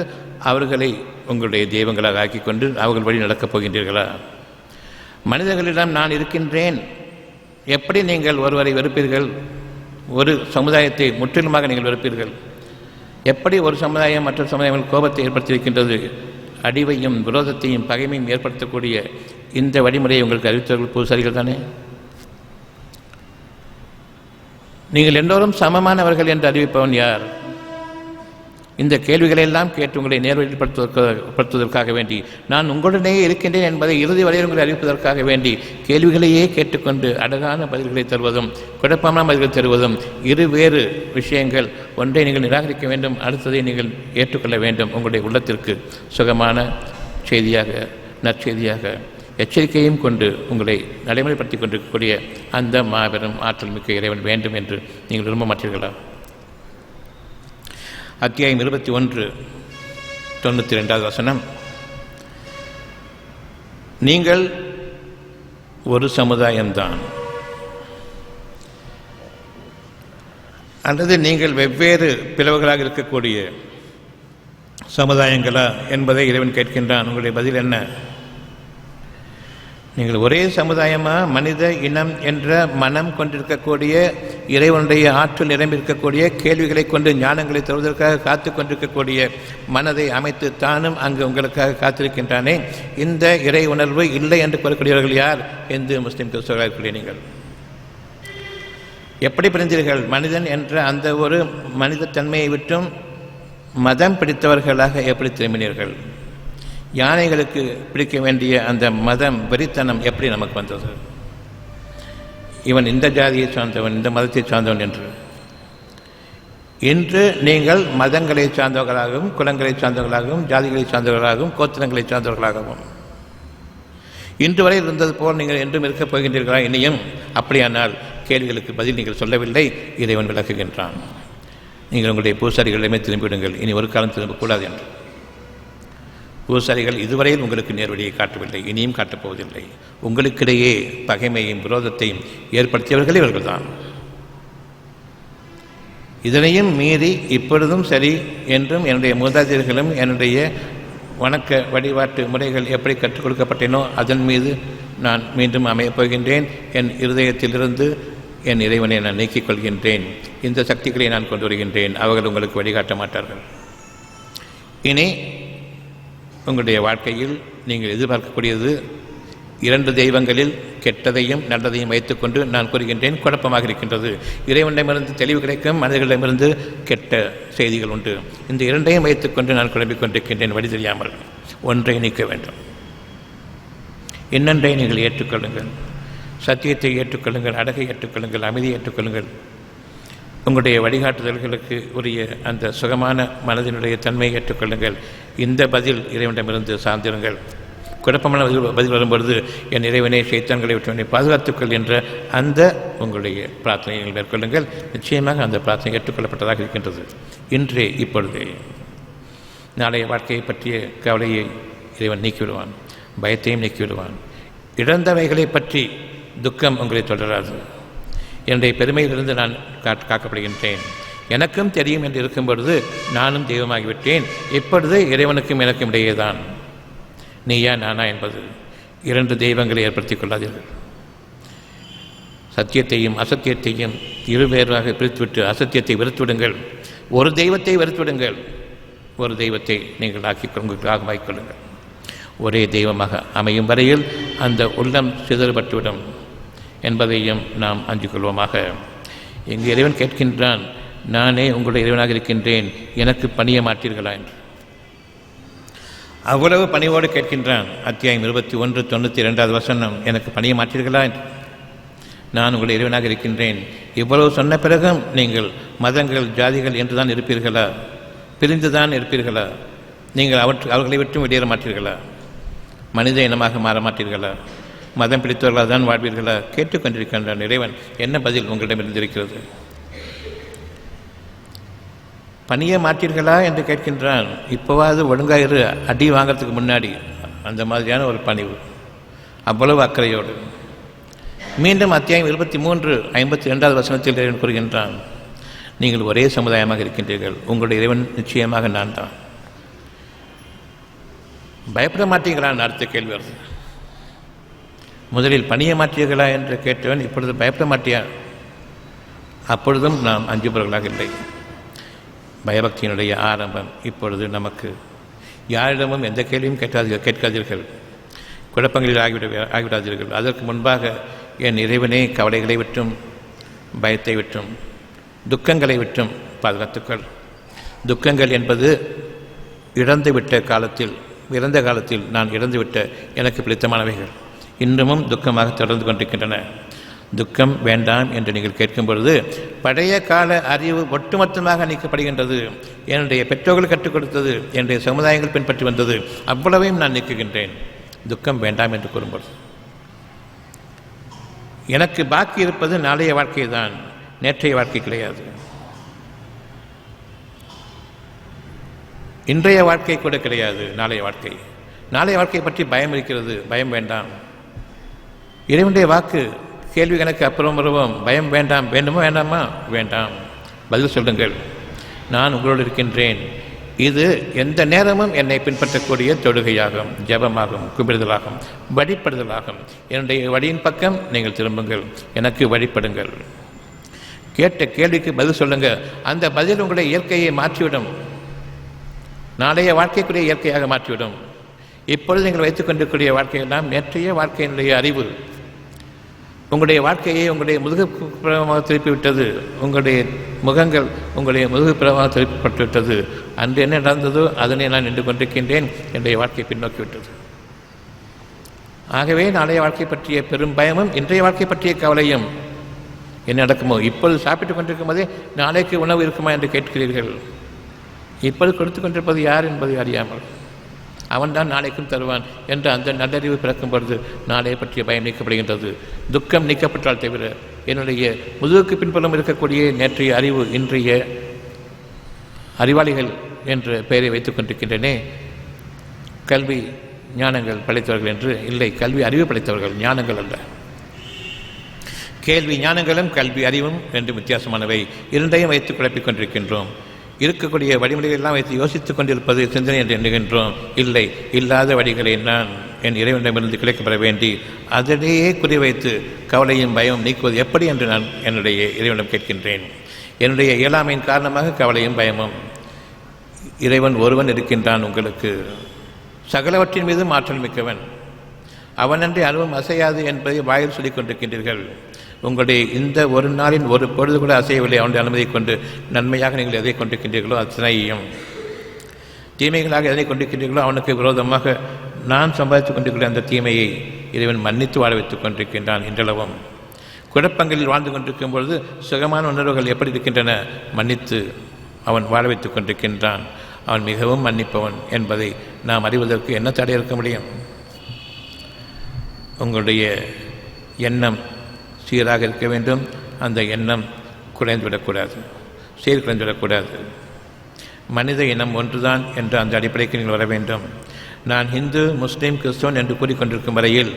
அவர்களை உங்களுடைய தெய்வங்களாக ஆக்கிக்கொண்டு அவர்கள் வழி நடக்கப் போகின்றீர்களா? மனிதர்களிடம் நான் இருக்கின்றேன். எப்படி நீங்கள் ஒருவரை வெறுப்பீர்கள்? ஒரு சமுதாயத்தை முற்றிலுமாக நீங்கள் வெறுப்பீர்கள். எப்படி ஒரு சமுதாயம் மற்ற சமுதாயங்கள் கோபத்தை ஏற்படுத்தியிருக்கின்றது? அடிவையும் விரோதத்தையும் பகைமையும் ஏற்படுத்தக்கூடிய இந்த வழிமுறையை உங்களுக்கு அறிவித்தவர்கள் பூசாரிகள் தானே. நீங்கள் எல்லோரும் சமமானவர்கள் என்று அறிவிப்பவன் யார்? இந்த கேள்விகளெல்லாம் கேட்டு உங்களை நேர்வழிப்படுத்துவதற்காக வேண்டி, நான் உங்களுடனேயே இருக்கின்றேன் என்பதை இறுதி வரையில் உங்களை அறிவிப்பதற்காக வேண்டி கேள்விகளையே கேட்டுக்கொண்டு அழகான பதில்களை தருவதும் குழப்பமான பதில்களை தருவதும் வேறு விஷயங்கள். ஒன்றை நீங்கள் நிராகரிக்க வேண்டும், அடுத்ததை நீங்கள் ஏற்றுக்கொள்ள வேண்டும். உங்களுடைய உள்ளத்திற்கு சுகமான செய்தியாக, நற்செய்தியாக, எச்சரிக்கையும் கொண்டு உங்களை நடைமுறைப்படுத்திக் கொண்டிருக்கக்கூடிய அந்த மாபெரும் ஆற்றல் மிக்க இறைவன் வேண்டும் என்று நீங்கள் விரும்ப மாட்டீர்களா? அத்தியாயம் 21 92வது வசனம். நீங்கள் ஒரு சமுதாயம்தான் அல்லது நீங்கள் வெவ்வேறு பிளவுகளாக இருக்கக்கூடிய சமுதாயங்களா என்பதை இறைவன் கேட்கின்றான். உங்களுடைய பதில் என்ன? நீங்கள் ஒரே சமுதாயமா? மனித இனம் என்ற மனம் கொண்டிருக்கக்கூடிய இறைவனுடைய ஆற்றல் நிரம்பியிருக்கக்கூடிய கேள்விகளை கொண்டு ஞானங்களை தருவதற்காக காத்து கொண்டிருக்கக்கூடிய மனதை அமைத்து தானும் அங்கு உங்களுக்காக காத்திருக்கின்றானே. இந்த இறை உணர்வு இல்லை என்று கூறக்கூடியவர்கள் யார்? இந்து முஸ்லிம் கிறிஸ்தவர்களாக இருக்கக்கூடிய நீங்கள் எப்படி பிரிந்தீர்கள்? மனிதன் என்ற அந்த ஒரு மனித தன்மையை விட்டும் மதம் பிடித்தவர்களாக எப்படி திரும்பினீர்கள்? யானைகளுக்கு பிடிக்க வேண்டிய அந்த மதம் வெறித்தனம் எப்படி நமக்கு வந்தது? இவன் இந்த ஜாதியை சார்ந்தவன், இந்த மதத்தை சார்ந்தவன் என்று. இன்று நீங்கள் மதங்களை சார்ந்தவர்களாகவும் குலங்களை சார்ந்தவர்களாகவும் ஜாதிகளை சார்ந்தவர்களாகவும் கோத்திரங்களை சார்ந்தவர்களாகவும் இன்று வரை இருந்தது போல் நீங்கள் என்றும் இருக்கப் போகின்றீர்களா? இனியும் அப்படியானால் கேள்விகளுக்கு பதில் நீங்கள் சொல்லவில்லை. இறைவன் விளக்குகின்றான். நீங்கள் உங்களுடைய பூசாரிகளிடமே திரும்பிவிடுங்கள், இனி ஒரு காலம் திரும்பக்கூடாது என்று. பூசாரிகள் இதுவரையில் உங்களுக்கு நேர்வழியை காட்டவில்லை, இனியும் காட்டப்போவதில்லை. உங்களுக்கிடையே பகைமையும் விரோதத்தையும் ஏற்படுத்தியவர்கள் இவர்கள்தான். இதனையும் மீறி இப்பொழுதும் சரி என்றும் என்னுடைய மூதாதையர்களும் என்னுடைய வணக்க வழிபாட்டு முறைகள் எப்படி கற்றுக் கொடுக்கப்பட்டேனோ அதன் மீது நான் மீண்டும் அமையப் போகின்றேன். என் இருதயத்திலிருந்து என் இறைவனை நான் நீக்கிக் கொள்கின்றேன். இந்த சக்திகளை நான் கொண்டு வருகின்றேன். அவர்கள் உங்களுக்கு வழிகாட்ட மாட்டார்கள். இனி உங்களுடைய வாழ்க்கையில் நீங்கள் எதிர்பார்க்கக்கூடியது 2 தெய்வங்களில் கெட்டதையும் நல்லதையும் வைத்துக்கொண்டு நான் கூறுகின்றேன் குழப்பமாக இருக்கின்றது. இறைவனிடமிருந்து தெளிவு கிடைக்கும், மனிதர்களிடமிருந்து கெட்ட செய்திகள் உண்டு. இந்த 2ஐயும் வைத்துக்கொண்டு நான் குழம்பிக் கொண்டிருக்கின்றேன் வழி தெரியாமல். ஒன்றை நீக்க வேண்டும், இன்னொன்றை நீங்கள் ஏற்றுக்கொள்ளுங்கள். சத்தியத்தை ஏற்றுக்கொள்ளுங்கள், அழகை ஏற்றுக்கொள்ளுங்கள், அமைதியை ஏற்றுக்கொள்ளுங்கள். உங்களுடைய வழிகாட்டுதல்களுக்கு உரிய அந்த சுகமான மனதினுடைய தன்மையை ஏற்றுக்கொள்ளுங்கள். இந்த பதில் இறைவனிடமிருந்து சார்ந்திருங்கள். குழப்பமான பதில் வரும்பொழுது என் இறைவனை ஷைத்தான்களை விட்டு பாதுகாத்துக்கள் என்ற அந்த உங்களுடைய பிரார்த்தனையை மேற்கொள்ளுங்கள். நிச்சயமாக அந்த பிரார்த்தனை ஏற்றுக்கொள்ளப்பட்டதாக இருக்கின்றது. இன்றே இப்பொழுதே நாளைய வாழ்க்கையை பற்றிய கவலையை இறைவன் நீக்கிவிடுவான், பயத்தையும் நீக்கிவிடுவான். இழந்தவைகளை பற்றி துக்கம் உங்களை தொடராது. என்னுடைய பெருமையிலிருந்து நான் காக்கப்படுகின்றேன். எனக்கும் தெரியும் என்று இருக்கும் பொழுது நானும் தெய்வமாகிவிட்டேன். இப்பொழுது இறைவனுக்கும் எனக்கும் இடையேதான் நீயா நானா என்பது. 2 தெய்வங்களை ஏற்படுத்திக் கொள்ளாதீர்கள். சத்தியத்தையும் அசத்தியத்தையும் இருவேறாக பிரித்துவிட்டு அசத்தியத்தை வெறுத்துவிடுங்கள். ஒரு தெய்வத்தை வெறுத்துவிடுங்கள். ஒரு தெய்வத்தை நீங்கள் உங்களுக்காக ஆக்கிக்கொள்ளுங்கள். ஒரே தெய்வமாக அமையும் வரையில் அந்த உள்ளம் சிதறுபட்டுவிடும் என்பதையும் நாம் அஞ்சு கொள்வோமாக. எங்கள் இறைவன் கேட்கின்றான், நானே உங்களுடைய இறைவனாக இருக்கின்றேன், எனக்கு பணிய மாட்டீர்களா என்று. அவ்வளவு பணிவோடு கேட்கின்றான். அத்தியாயம் 21 92வது வசனம், எனக்கு பணிய மாட்டீர்களா என்று. நான் உங்களுடைய இறைவனாக இருக்கின்றேன். இவ்வளவு சொன்ன பிறகும் நீங்கள் மதங்கள் ஜாதிகள் என்றுதான் இருப்பீர்களா? பிரிந்துதான் இருப்பீர்களா? நீங்கள் அவர்களை விட்டும் வெளியேற மாட்டீர்களா? மனித இனமாக மாற மாட்டீர்களா? மதம் பிடித்தவர்களாக தான் வாழ்வீர்களா? கேட்டுக்கொண்டிருக்கின்றான் இறைவன். என்ன பதில் உங்களிடமிருந்து இருக்கிறது? பணிய மாட்டீர்களா என்று கேட்கின்றான். இப்போவாது ஒழுங்காயிரு, அடி வாங்கிறதுக்கு முன்னாடி. அந்த மாதிரியான ஒரு பணிவு, அவ்வளவு அக்கறையோடு. மீண்டும் அத்தியாயம் 23 52வது வசனத்தில் இறைவன் கூறுகின்றான், நீங்கள் ஒரே சமுதாயமாக இருக்கின்றீர்கள், உங்களுடைய இறைவன் நிச்சயமாக நான் தான். பயப்பட மாட்டீங்களான்னு அடுத்த கேள்வி வருது. முதலில் பணிய மாட்டீர்களா என்று கேட்டவன் இப்பொழுது பயப்பட மாட்டியா? அப்பொழுதும் நாம் அஞ்சுபவர்களாக இல்லை. பயபக்தியினுடைய ஆரம்பம் இப்பொழுது நமக்கு. யாரிடமும் எந்த கேள்வியும் கேட்காதீர்கள். குழப்பங்களில் ஆகிவிடாதீர்கள். அதற்கு முன்பாக என் இறைவனே கவலைகளை விட்டும் பயத்தை விட்டும் துக்கங்களை விட்டும் பாதுகாத்துக்கள். துக்கங்கள் என்பது இறந்த காலத்தில் நான் இறந்துவிட்ட எனக்கு பிடித்தமானவைகள் இன்னமும் துக்கமாக தொடர்ந்து கொண்டிருக்கின்றன. துக்கம் வேண்டாம் என்று நீங்கள் கேட்கும் பொழுது பழைய கால அறிவு ஒட்டுமொத்தமாக நீக்கப்படுகின்றது. என்னுடைய பெற்றோர்கள் கற்றுக் கொடுத்தது, என்னுடைய சமுதாயங்கள் பின்பற்றி வந்தது, அவ்வளவையும் நான் நீக்குகின்றேன். துக்கம் வேண்டாம் என்று கூறும்போது எனக்கு பாக்கி இருப்பது நாளைய வாழ்க்கை தான், நேற்றைய வாழ்க்கை கிடையாது. இன்றைய வாழ்க்கை கூட கிடையாது, நாளைய வாழ்க்கை. நாளைய வாழ்க்கை பற்றி பயம் இருக்கிறது, பயம் வேண்டாம். இறைவனுடைய வாக்கு. கேள்வி கணக்கு அப்புறம் வருவோம். பயம் வேண்டாம். வேண்டுமா வேண்டாமா? வேண்டாம். பதில் சொல்லுங்கள். நான் உங்களோடு இருக்கின்றேன். இது எந்த நேரமும் என்னை பின்பற்றக்கூடிய தொழுகையாகும், ஜபமாகும், கும்பிடுதலாகும், வழிபடுதலாகும். என்னுடைய வழியின் பக்கம் நீங்கள் திரும்புங்கள், எனக்கு வழிபடுங்கள். கேட்ட கேள்விக்கு பதில் சொல்லுங்கள். அந்த பதில் உங்களுடைய இயற்கையை மாற்றிவிடும், நாளைய வாழ்க்கைக்குரிய இயற்கையாக மாற்றிவிடும். இப்பொழுது நீங்கள் வைத்துக் கொண்டிருக்கூடிய வாழ்க்கையெல்லாம் நேற்றைய வாழ்க்கையினுடைய அறிவு. உங்களுடைய வாழ்க்கையை உங்களுடைய முதுகுப்புறமாக திருப்பிவிட்டது. உங்களுடைய முகங்கள் உங்களுடைய முதுகுப்புறமாக திருப்பப்பட்டுவிட்டது. அன்று என்ன நடந்ததோ அதனை நான் நின்று கொண்டிருக்கின்றேன். என்னுடைய வாழ்க்கை பின்னோக்கிவிட்டது. ஆகவே நாளைய வாழ்க்கை பற்றிய பெரும் பயமும் இன்றைய வாழ்க்கை பற்றிய கவலையும். என்ன நடக்குமோ? இப்பொழுது சாப்பிட்டுக் கொண்டிருக்கும் போதே நாளைக்கு உணவு இருக்குமா என்று கேட்கிறீர்கள். இப்பொழுது கொடுத்து கொண்டிருப்பது யார் என்பதை அறியாமல் அவன்தான் நாளைக்கும் தருவான் என்ற அந்த நல்லறிவு பிறக்கும் பொழுது நாளைய பற்றிய பயம் நீக்கப்படுகின்றது. துக்கம் நீக்கப்பட்டால் தவிர என்னுடைய முதுகுக்கு பின்புலம் இருக்கக்கூடிய நேற்றைய அறிவு, இன்றைய அறிவாளிகள் என்ற பெயரை வைத்துக் கொண்டிருக்கின்றனே, கல்வி ஞானங்கள் படைத்தவர்கள் என்று இல்லை. கல்வி அறிவு படைத்தவர்கள், ஞானங்கள் அல்ல. கேள்வி ஞானங்களும் கல்வி அறிவும் ரெண்டு வித்தியாசமானவை. இரண்டையும் வைத்து குழப்பிக் கொண்டிருக்கின்றோம். இருக்கக்கூடிய வழிமுறைகள் எல்லாம் வைத்து யோசித்துக் கொண்டிருப்பது சிந்தனை என்று எண்ணுகின்றோம். இல்லை, இல்லாத வழிகளை நான் என் இறைவனிடமிருந்து கிடைக்கப்பெற வேண்டி அதனையே குறிவைத்து கவலையும் பயமும் நீக்குவது எப்படி என்று நான் என்னுடைய இறைவனிடம் கேட்கின்றேன். என்னுடைய இயலாமையின் காரணமாக கவலையும் பயமும். இறைவன் ஒருவன் இருக்கின்றான். உங்களுக்கு சகலவற்றின் மீது ஆற்றல் மிக்கவன். அவனன்றி அணுவும் அசையாது என்பதை வாயில் சொல்லிக் கொண்டிருக்கின்றீர்கள். உங்களுடைய இந்த ஒரு நாளின் ஒரு பொழுது கூட அசையவில்லை. அவனுடைய அனுமதியை கொண்டு நன்மையாக நீங்கள் எதை கொண்டிருக்கின்றீர்களோ அத்தனையும், தீமைகளாக எதை கொண்டிருக்கின்றீர்களோ அவனுக்கு விரோதமாக நான் சம்பாதித்துக் கொண்டிருக்கிற அந்த தீமையை இறைவன் மன்னித்து வாழ வைத்துக் கொண்டிருக்கின்றான். இன்றளவும் குழப்பங்களில் வாழ்ந்து கொண்டிருக்கும் பொழுது சுகமான உணர்வுகள் எப்படி இருக்கின்றன? மன்னித்து அவன் வாழ வைத்துக் கொண்டிருக்கின்றான். அவன் மிகவும் மன்னிப்பவன் என்பதை நாம் அறிவதற்கு என்ன தடை இருக்க முடியும்? உங்களுடைய எண்ணம் சீராக இருக்க வேண்டும். அந்த எண்ணம் குறைந்துவிடக்கூடாது, சீர்குலைந்துவிடக்கூடாது. மனித இனம் ஒன்றுதான் என்ற அந்த அடிப்படைக்கு நீங்கள் வர வேண்டும். நான் இந்து, முஸ்லீம், கிறிஸ்தவன் என்று கூறிக்கொண்டிருக்கும் வரையில்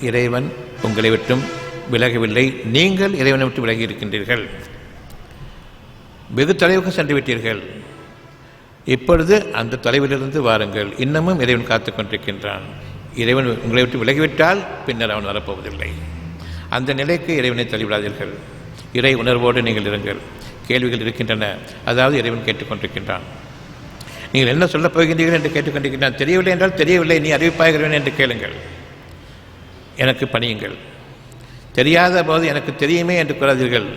இறைவன் உங்களை விட்டும் விலகவில்லை. நீங்கள் இறைவனை விட்டு விலகி இருக்கின்றீர்கள். வெகு தொலைவுக்கு சென்று விட்டீர்கள். இப்பொழுது அந்த தொலைவிலிருந்து வாருங்கள். இன்னமும் இறைவன் காத்து கொண்டிருக்கின்றான். இறைவன் உங்களை விட்டு விலகிவிட்டால் பின்னர் அவன் வரப்போவதில்லை. அந்த நிலைக்கு இறைவனை தள்ளிவிடாதீர்கள். இறை உணர்வோடு நீங்கள் இருங்கள். கேள்விகள் இருக்கின்றன, அதாவது இறைவன் கேட்டுக்கொண்டிருக்கின்றான். நீங்கள் என்ன சொல்லப் போகின்றீர்கள் என்று கேட்டுக்கொண்டிருக்கின்றான். தெரியவில்லை என்றால் தெரியவில்லை, நீ அறிவிப்பாகிறவன் என்று கேளுங்கள், எனக்கு பணியுங்கள். தெரியாத போது எனக்கு தெரியுமே என்று கூறாதீர்கள்,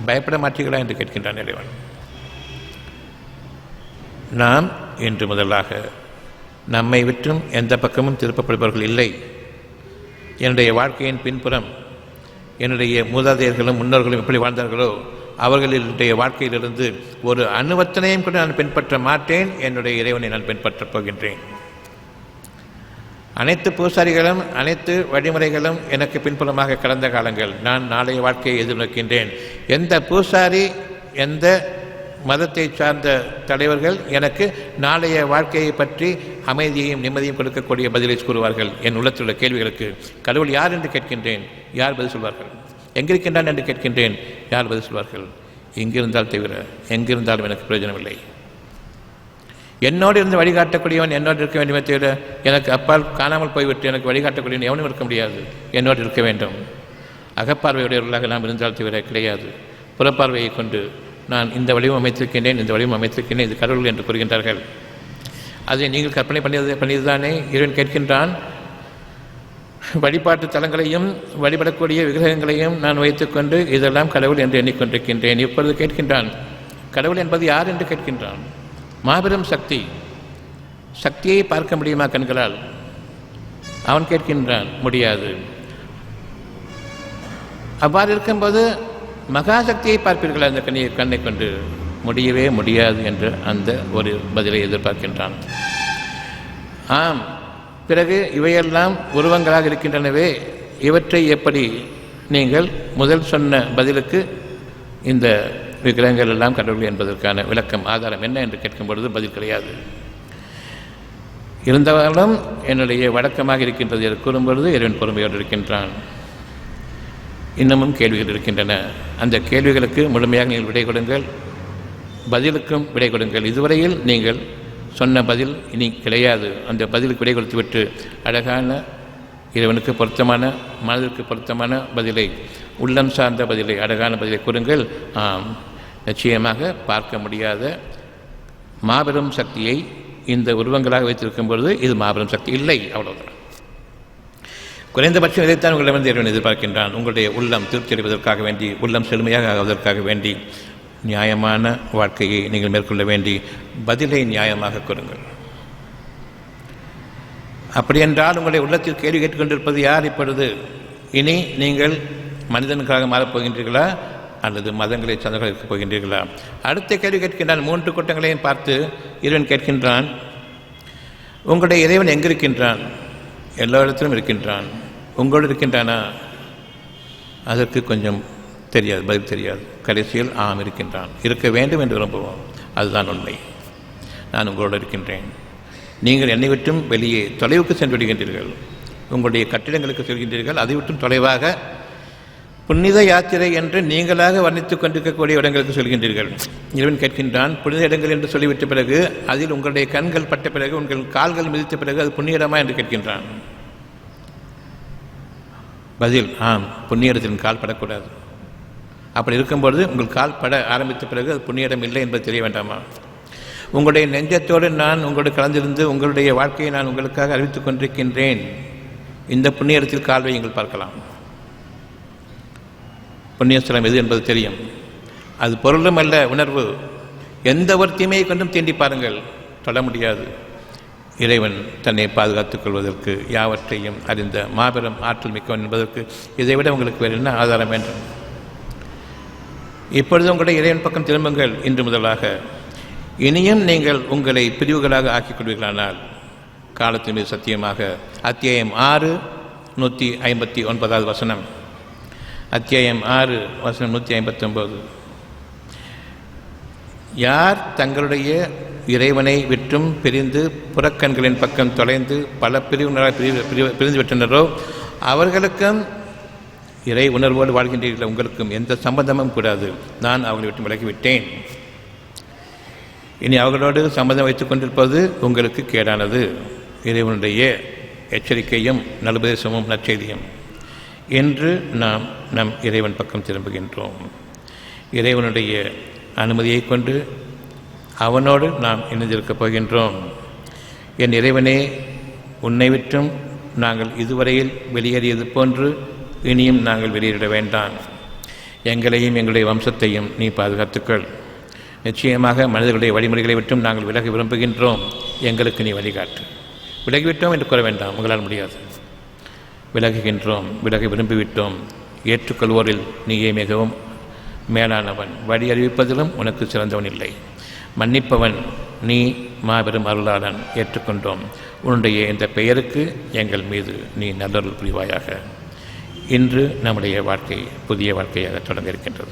பயப்பட மாட்டீர்களா என்று கேட்கின்றான் இறைவன். நாம் இன்று முதலாக நம்மை விற்றும் எந்த பக்கமும் திருப்பப்படுபவர்கள் இல்லை. என்னுடைய வாழ்க்கையின் பின்புறம் என்னுடைய மூதாதையர்களும் முன்னோர்களும் எப்படி வாழ்ந்தார்களோ அவர்களுடைய வாழ்க்கையிலிருந்து ஒரு அணுவத்தனையும் கூட நான் பின்பற்ற மாட்டேன். என்னுடைய இறைவனை நான் பின்பற்றப் போகின்றேன். அனைத்து பூசாரிகளும் அனைத்து வழிமுறைகளும் எனக்கு பின்புலமாக கடந்த காலங்கள். நான் நாளைய வாழ்க்கையை எதிர்நோக்கின்றேன். எந்த பூசாரி எந்த மதத்தை சார்ந்த தலைவர்கள் எனக்கு நாளைய வாழ்க்கையை பற்றி அமைதியையும் நிம்மதியும் கொடுக்கக்கூடிய பதிலை கூறுவார்கள். என் உள்ளத்தில் உள்ள கேள்விகளுக்கு கடவுள் யார் என்று கேட்கின்றேன், யார் பதில் சொல்வார்கள்? எங்கிருக்கின்றான் என்று கேட்கின்றேன், யார் பதில் சொல்வார்கள்? இங்கிருந்தால் தவிர எங்கிருந்தாலும் எனக்கு பிரயோஜனம் இல்லை. என்னோடு இருந்து வழிகாட்டக்கூடியவன் என்னோடு இருக்க வேண்டுமே தவிர எனக்கு அப்பால் காணாமல் போய்விட்டு எனக்கு வழிகாட்டக்கூடியவன் எவனும் இருக்க முடியாது. என்னோடு இருக்க வேண்டும். அகப்பார்வையுடையவர்களாக நாம் இருந்தால் தவிர கிடையாது. புறப்பார்வையை கொண்டு நான் இந்த வடிவம் அமைத்திருக்கின்றேன், இந்த வடிவம் அமைத்திருக்கின்றேன், இது கடவுள் என்று கூறுகின்றார்கள். அதை நீங்கள் கற்பனை பண்ணியதுதானே? இறைவன் கேட்கின்றான், வழிபாட்டு தலங்களையும் வழிபடக்கூடிய விக்கிரகங்களையும் நான் வைத்துக்கொண்டு இதெல்லாம் கடவுள் என்று எண்ணிக்கொண்டிருக்கின்றேன். இப்பொழுது கேட்கின்றான், கடவுள் என்பது யார் என்று கேட்கின்றான். மாபெரும் சக்தி. சக்தியை பார்க்க முடியுமா கண்களால்? அவன் கேட்கின்றான், முடியாது. அவ்வாறு இருக்கும்போது மகாசக்தியை பார்ப்பீர்கள் அந்த கண்ணை கொண்டு? முடியவே முடியாது என்று அந்த ஒரு பதிலை எதிர்பார்க்கின்றான். ஆம், பிறகு இவையெல்லாம் உருவங்களாக இருக்கின்றனவே, இவற்றை எப்படி நீங்கள் முதல் சொன்ன பதிலுக்கு இந்த விக்கிரகங்கள் எல்லாம் கடவுள் என்பதற்கான விளக்கம் ஆதாரம் என்ன என்று கேட்கும் பொழுது பதில் கிடையாது. இருந்தவர்களும் என்னுடைய வழக்கமாக இருக்கின்றது என்று கூறும்பொழுது இறைவன் பொறுமையோடு இருக்கின்றான். இன்னமும் கேள்விகள் இருக்கின்றன. அந்த கேள்விகளுக்கு முழுமையாக நீங்கள் விடை கொடுங்கள், பதிலுக்கும் விடை கொடுங்கள். இதுவரையில் நீங்கள் சொன்ன பதில் இனி கிடையாது. அந்த பதிலுக்கு விடை கொடுத்துவிட்டு அழகான இறைவனுக்கு பொருத்தமான மனதிற்கு பொருத்தமான பதிலை, உள்ளம் சார்ந்த பதிலை, அழகான பதிலை கூறுங்கள். நிச்சயமாக பார்க்க முடியாத மாபெரும் சக்தியை இந்த உருவங்களாக வைத்திருக்கும் பொழுது இது மாபெரும் சக்தி இல்லை, அவ்வளவுதான். குறைந்தபட்சம் இதைத்தான் உங்களிடமிருந்து இறைவன் எதிர்பார்க்கின்றான். உங்களுடைய உள்ளம் திருப்தி அடைவதற்காக வேண்டி, உள்ளம் செழுமையாக ஆவதற்காக வேண்டி நியாயமான வாழ்க்கையை நீங்கள் மேற்கொள்ள வேண்டி பதிலை நியாயமாக கூறுங்கள். அப்படியென்றால் உங்களுடைய உள்ளத்தில் கேள்வி கேட்டுக்கொண்டிருப்பது யார்? இப்பொழுது இனி நீங்கள் மனிதனுக்காக மாறப்போகின்றீர்களா அல்லது மதங்களை சார்ந்தவர்கள் இருக்கப் போகின்றீர்களா? அடுத்த கேள்வி கேட்கின்றான். 3 கூட்டங்களையும் பார்த்து இறைவன் கேட்கின்றான், உங்களுடைய இறைவன் எங்கிருக்கின்றான்? எல்லா இடத்திலும் இருக்கின்றான். உங்களோடு இருக்கின்றானா? அதற்கு கொஞ்சம் தெரியாது, பதில் தெரியாது. கடைசியில் ஆம் இருக்கின்றான். இருக்க வேண்டும் என்று விரும்புவோம். அதுதான் உண்மை. நான் உங்களோடு இருக்கின்றேன். நீங்கள் என்னை விட்டும் வெளியே தொலைவுக்கு சென்று விடுகின்றீர்கள். உங்களுடைய கட்டிடங்களுக்கு செல்கின்றீர்கள். அதை விட்டும் தொலைவாக புனித யாத்திரை என்று நீங்களாக வர்ணித்துக் கொண்டிருக்கக்கூடிய இடங்களுக்கு சொல்கின்றீர்கள். இறைவன் கேட்கின்றான், புனித இடங்கள் என்று சொல்லிவிட்ட பிறகு அதில் உங்களுடைய கண்கள் பட்ட பிறகு, உங்கள் கால்கள் மிதித்த பிறகு அது புண்ணிய இடமா என்று கேட்கின்றான். பதில், ஆம், புண்ணிய இடத்தின் கால் படக்கூடாது. அப்படி இருக்கும்பொழுது உங்கள் கால் பட ஆரம்பித்த பிறகு அது புண்ணிய இடம் இல்லை என்பது தெரிய வேண்டாமா? உங்களுடைய நெஞ்சத்தோடு நான் உங்களோடு கலந்திருந்து உங்களுடைய வாழ்க்கையை நான் உங்களுக்காக அறிவித்துக் கொண்டிருக்கின்றேன். இந்த புண்ணிய இடத்தில் கால் வையுங்கள், பார்க்கலாம். புண்ணியஸ்தலம் எது என்பது தெரியும். அது பொருளும் அல்ல, உணர்வு. எந்த ஒரு தீமையை கொண்டும் தீண்டி பாருங்கள், தொட முடியாது. இறைவன் தன்னை பாதுகாத்துக் கொள்வதற்கு யாவற்றையும் அறிந்த மாபெரும் ஆற்றல் மிக்கவன் என்பதற்கு இதைவிட உங்களுக்கு வேறு என்ன ஆதாரம் வேண்டும்? இப்பொழுது உங்களுடைய இறைவன் பக்கம் திரும்புங்கள். இன்று முதலாக இனியும் நீங்கள் உங்களை பிரிவுகளாக ஆக்கிக் கொள்வீர்களானால் காலத்தின் மீது சத்தியமாக. அத்தியாயம் 6 159 வசனம். அத்தியாயம் 6 வசனம் 159. யார் தங்களுடைய இறைவனை விட்டும் பிரிந்து புறக்கண்களின் பக்கம் தொலைந்து பல பிரிவினராக பிரிந்து விட்டனரோ அவர்களுக்கும் இறை உணர்வோடு வாழ்கின்றீர்கள். உங்களுக்கும் எந்த சம்பந்தமும் கூடாது. நான் அவர்களை விட்டு விலகிவிட்டேன். இனி அவர்களோடு சம்பந்தம் வைத்துக் கொண்டிருப்பது உங்களுக்கு கேடானது. இறைவனுடைய எச்சரிக்கையும் நலுபதேசமும் நற்செய்தியும். இன்று நாம் நம் இறைவன் பக்கம் திரும்புகின்றோம். இறைவனுடைய அனுமதியை கொண்டு அவனோடு நாம் இணைந்திருக்கப் போகின்றோம். என் இறைவனே, உன்னை விட்டும் நாங்கள் இதுவரையில் வெளியேறியது போன்று இனியும் நாங்கள் வெளியேறிட வேண்டாம். எங்களையும் எங்களுடைய வம்சத்தையும் நீ பாதுகாத்துக்கள். நிச்சயமாக மனிதர்களுடைய வழிமுறைகளை விட்டும் நாங்கள் விலக விரும்புகின்றோம். எங்களுக்கு நீ வழிகாட்டு. விலகிவிட்டோம் என்று கூற வேண்டாம், உங்களால் முடியாது. விலகுகின்றோம், விலக விரும்பிவிட்டோம். ஏற்றுக்கொள்வோரில் நீயே மிகவும் மேலானவன். வழி அறிவிப்பதிலும் உனக்கு சிறந்தவன் இல்லை. மன்னிப்பவன் நீ, மாபெரும் அருளாளன். ஏற்றுக்கொண்டோம். உன்னுடைய இந்த பெயருக்கு எங்கள் மீது நீ நல்லருள் புரிவாயாக. இன்று நம்முடைய வாழ்க்கை புதிய வாழ்க்கையாக தொடங்க இருக்கின்றது.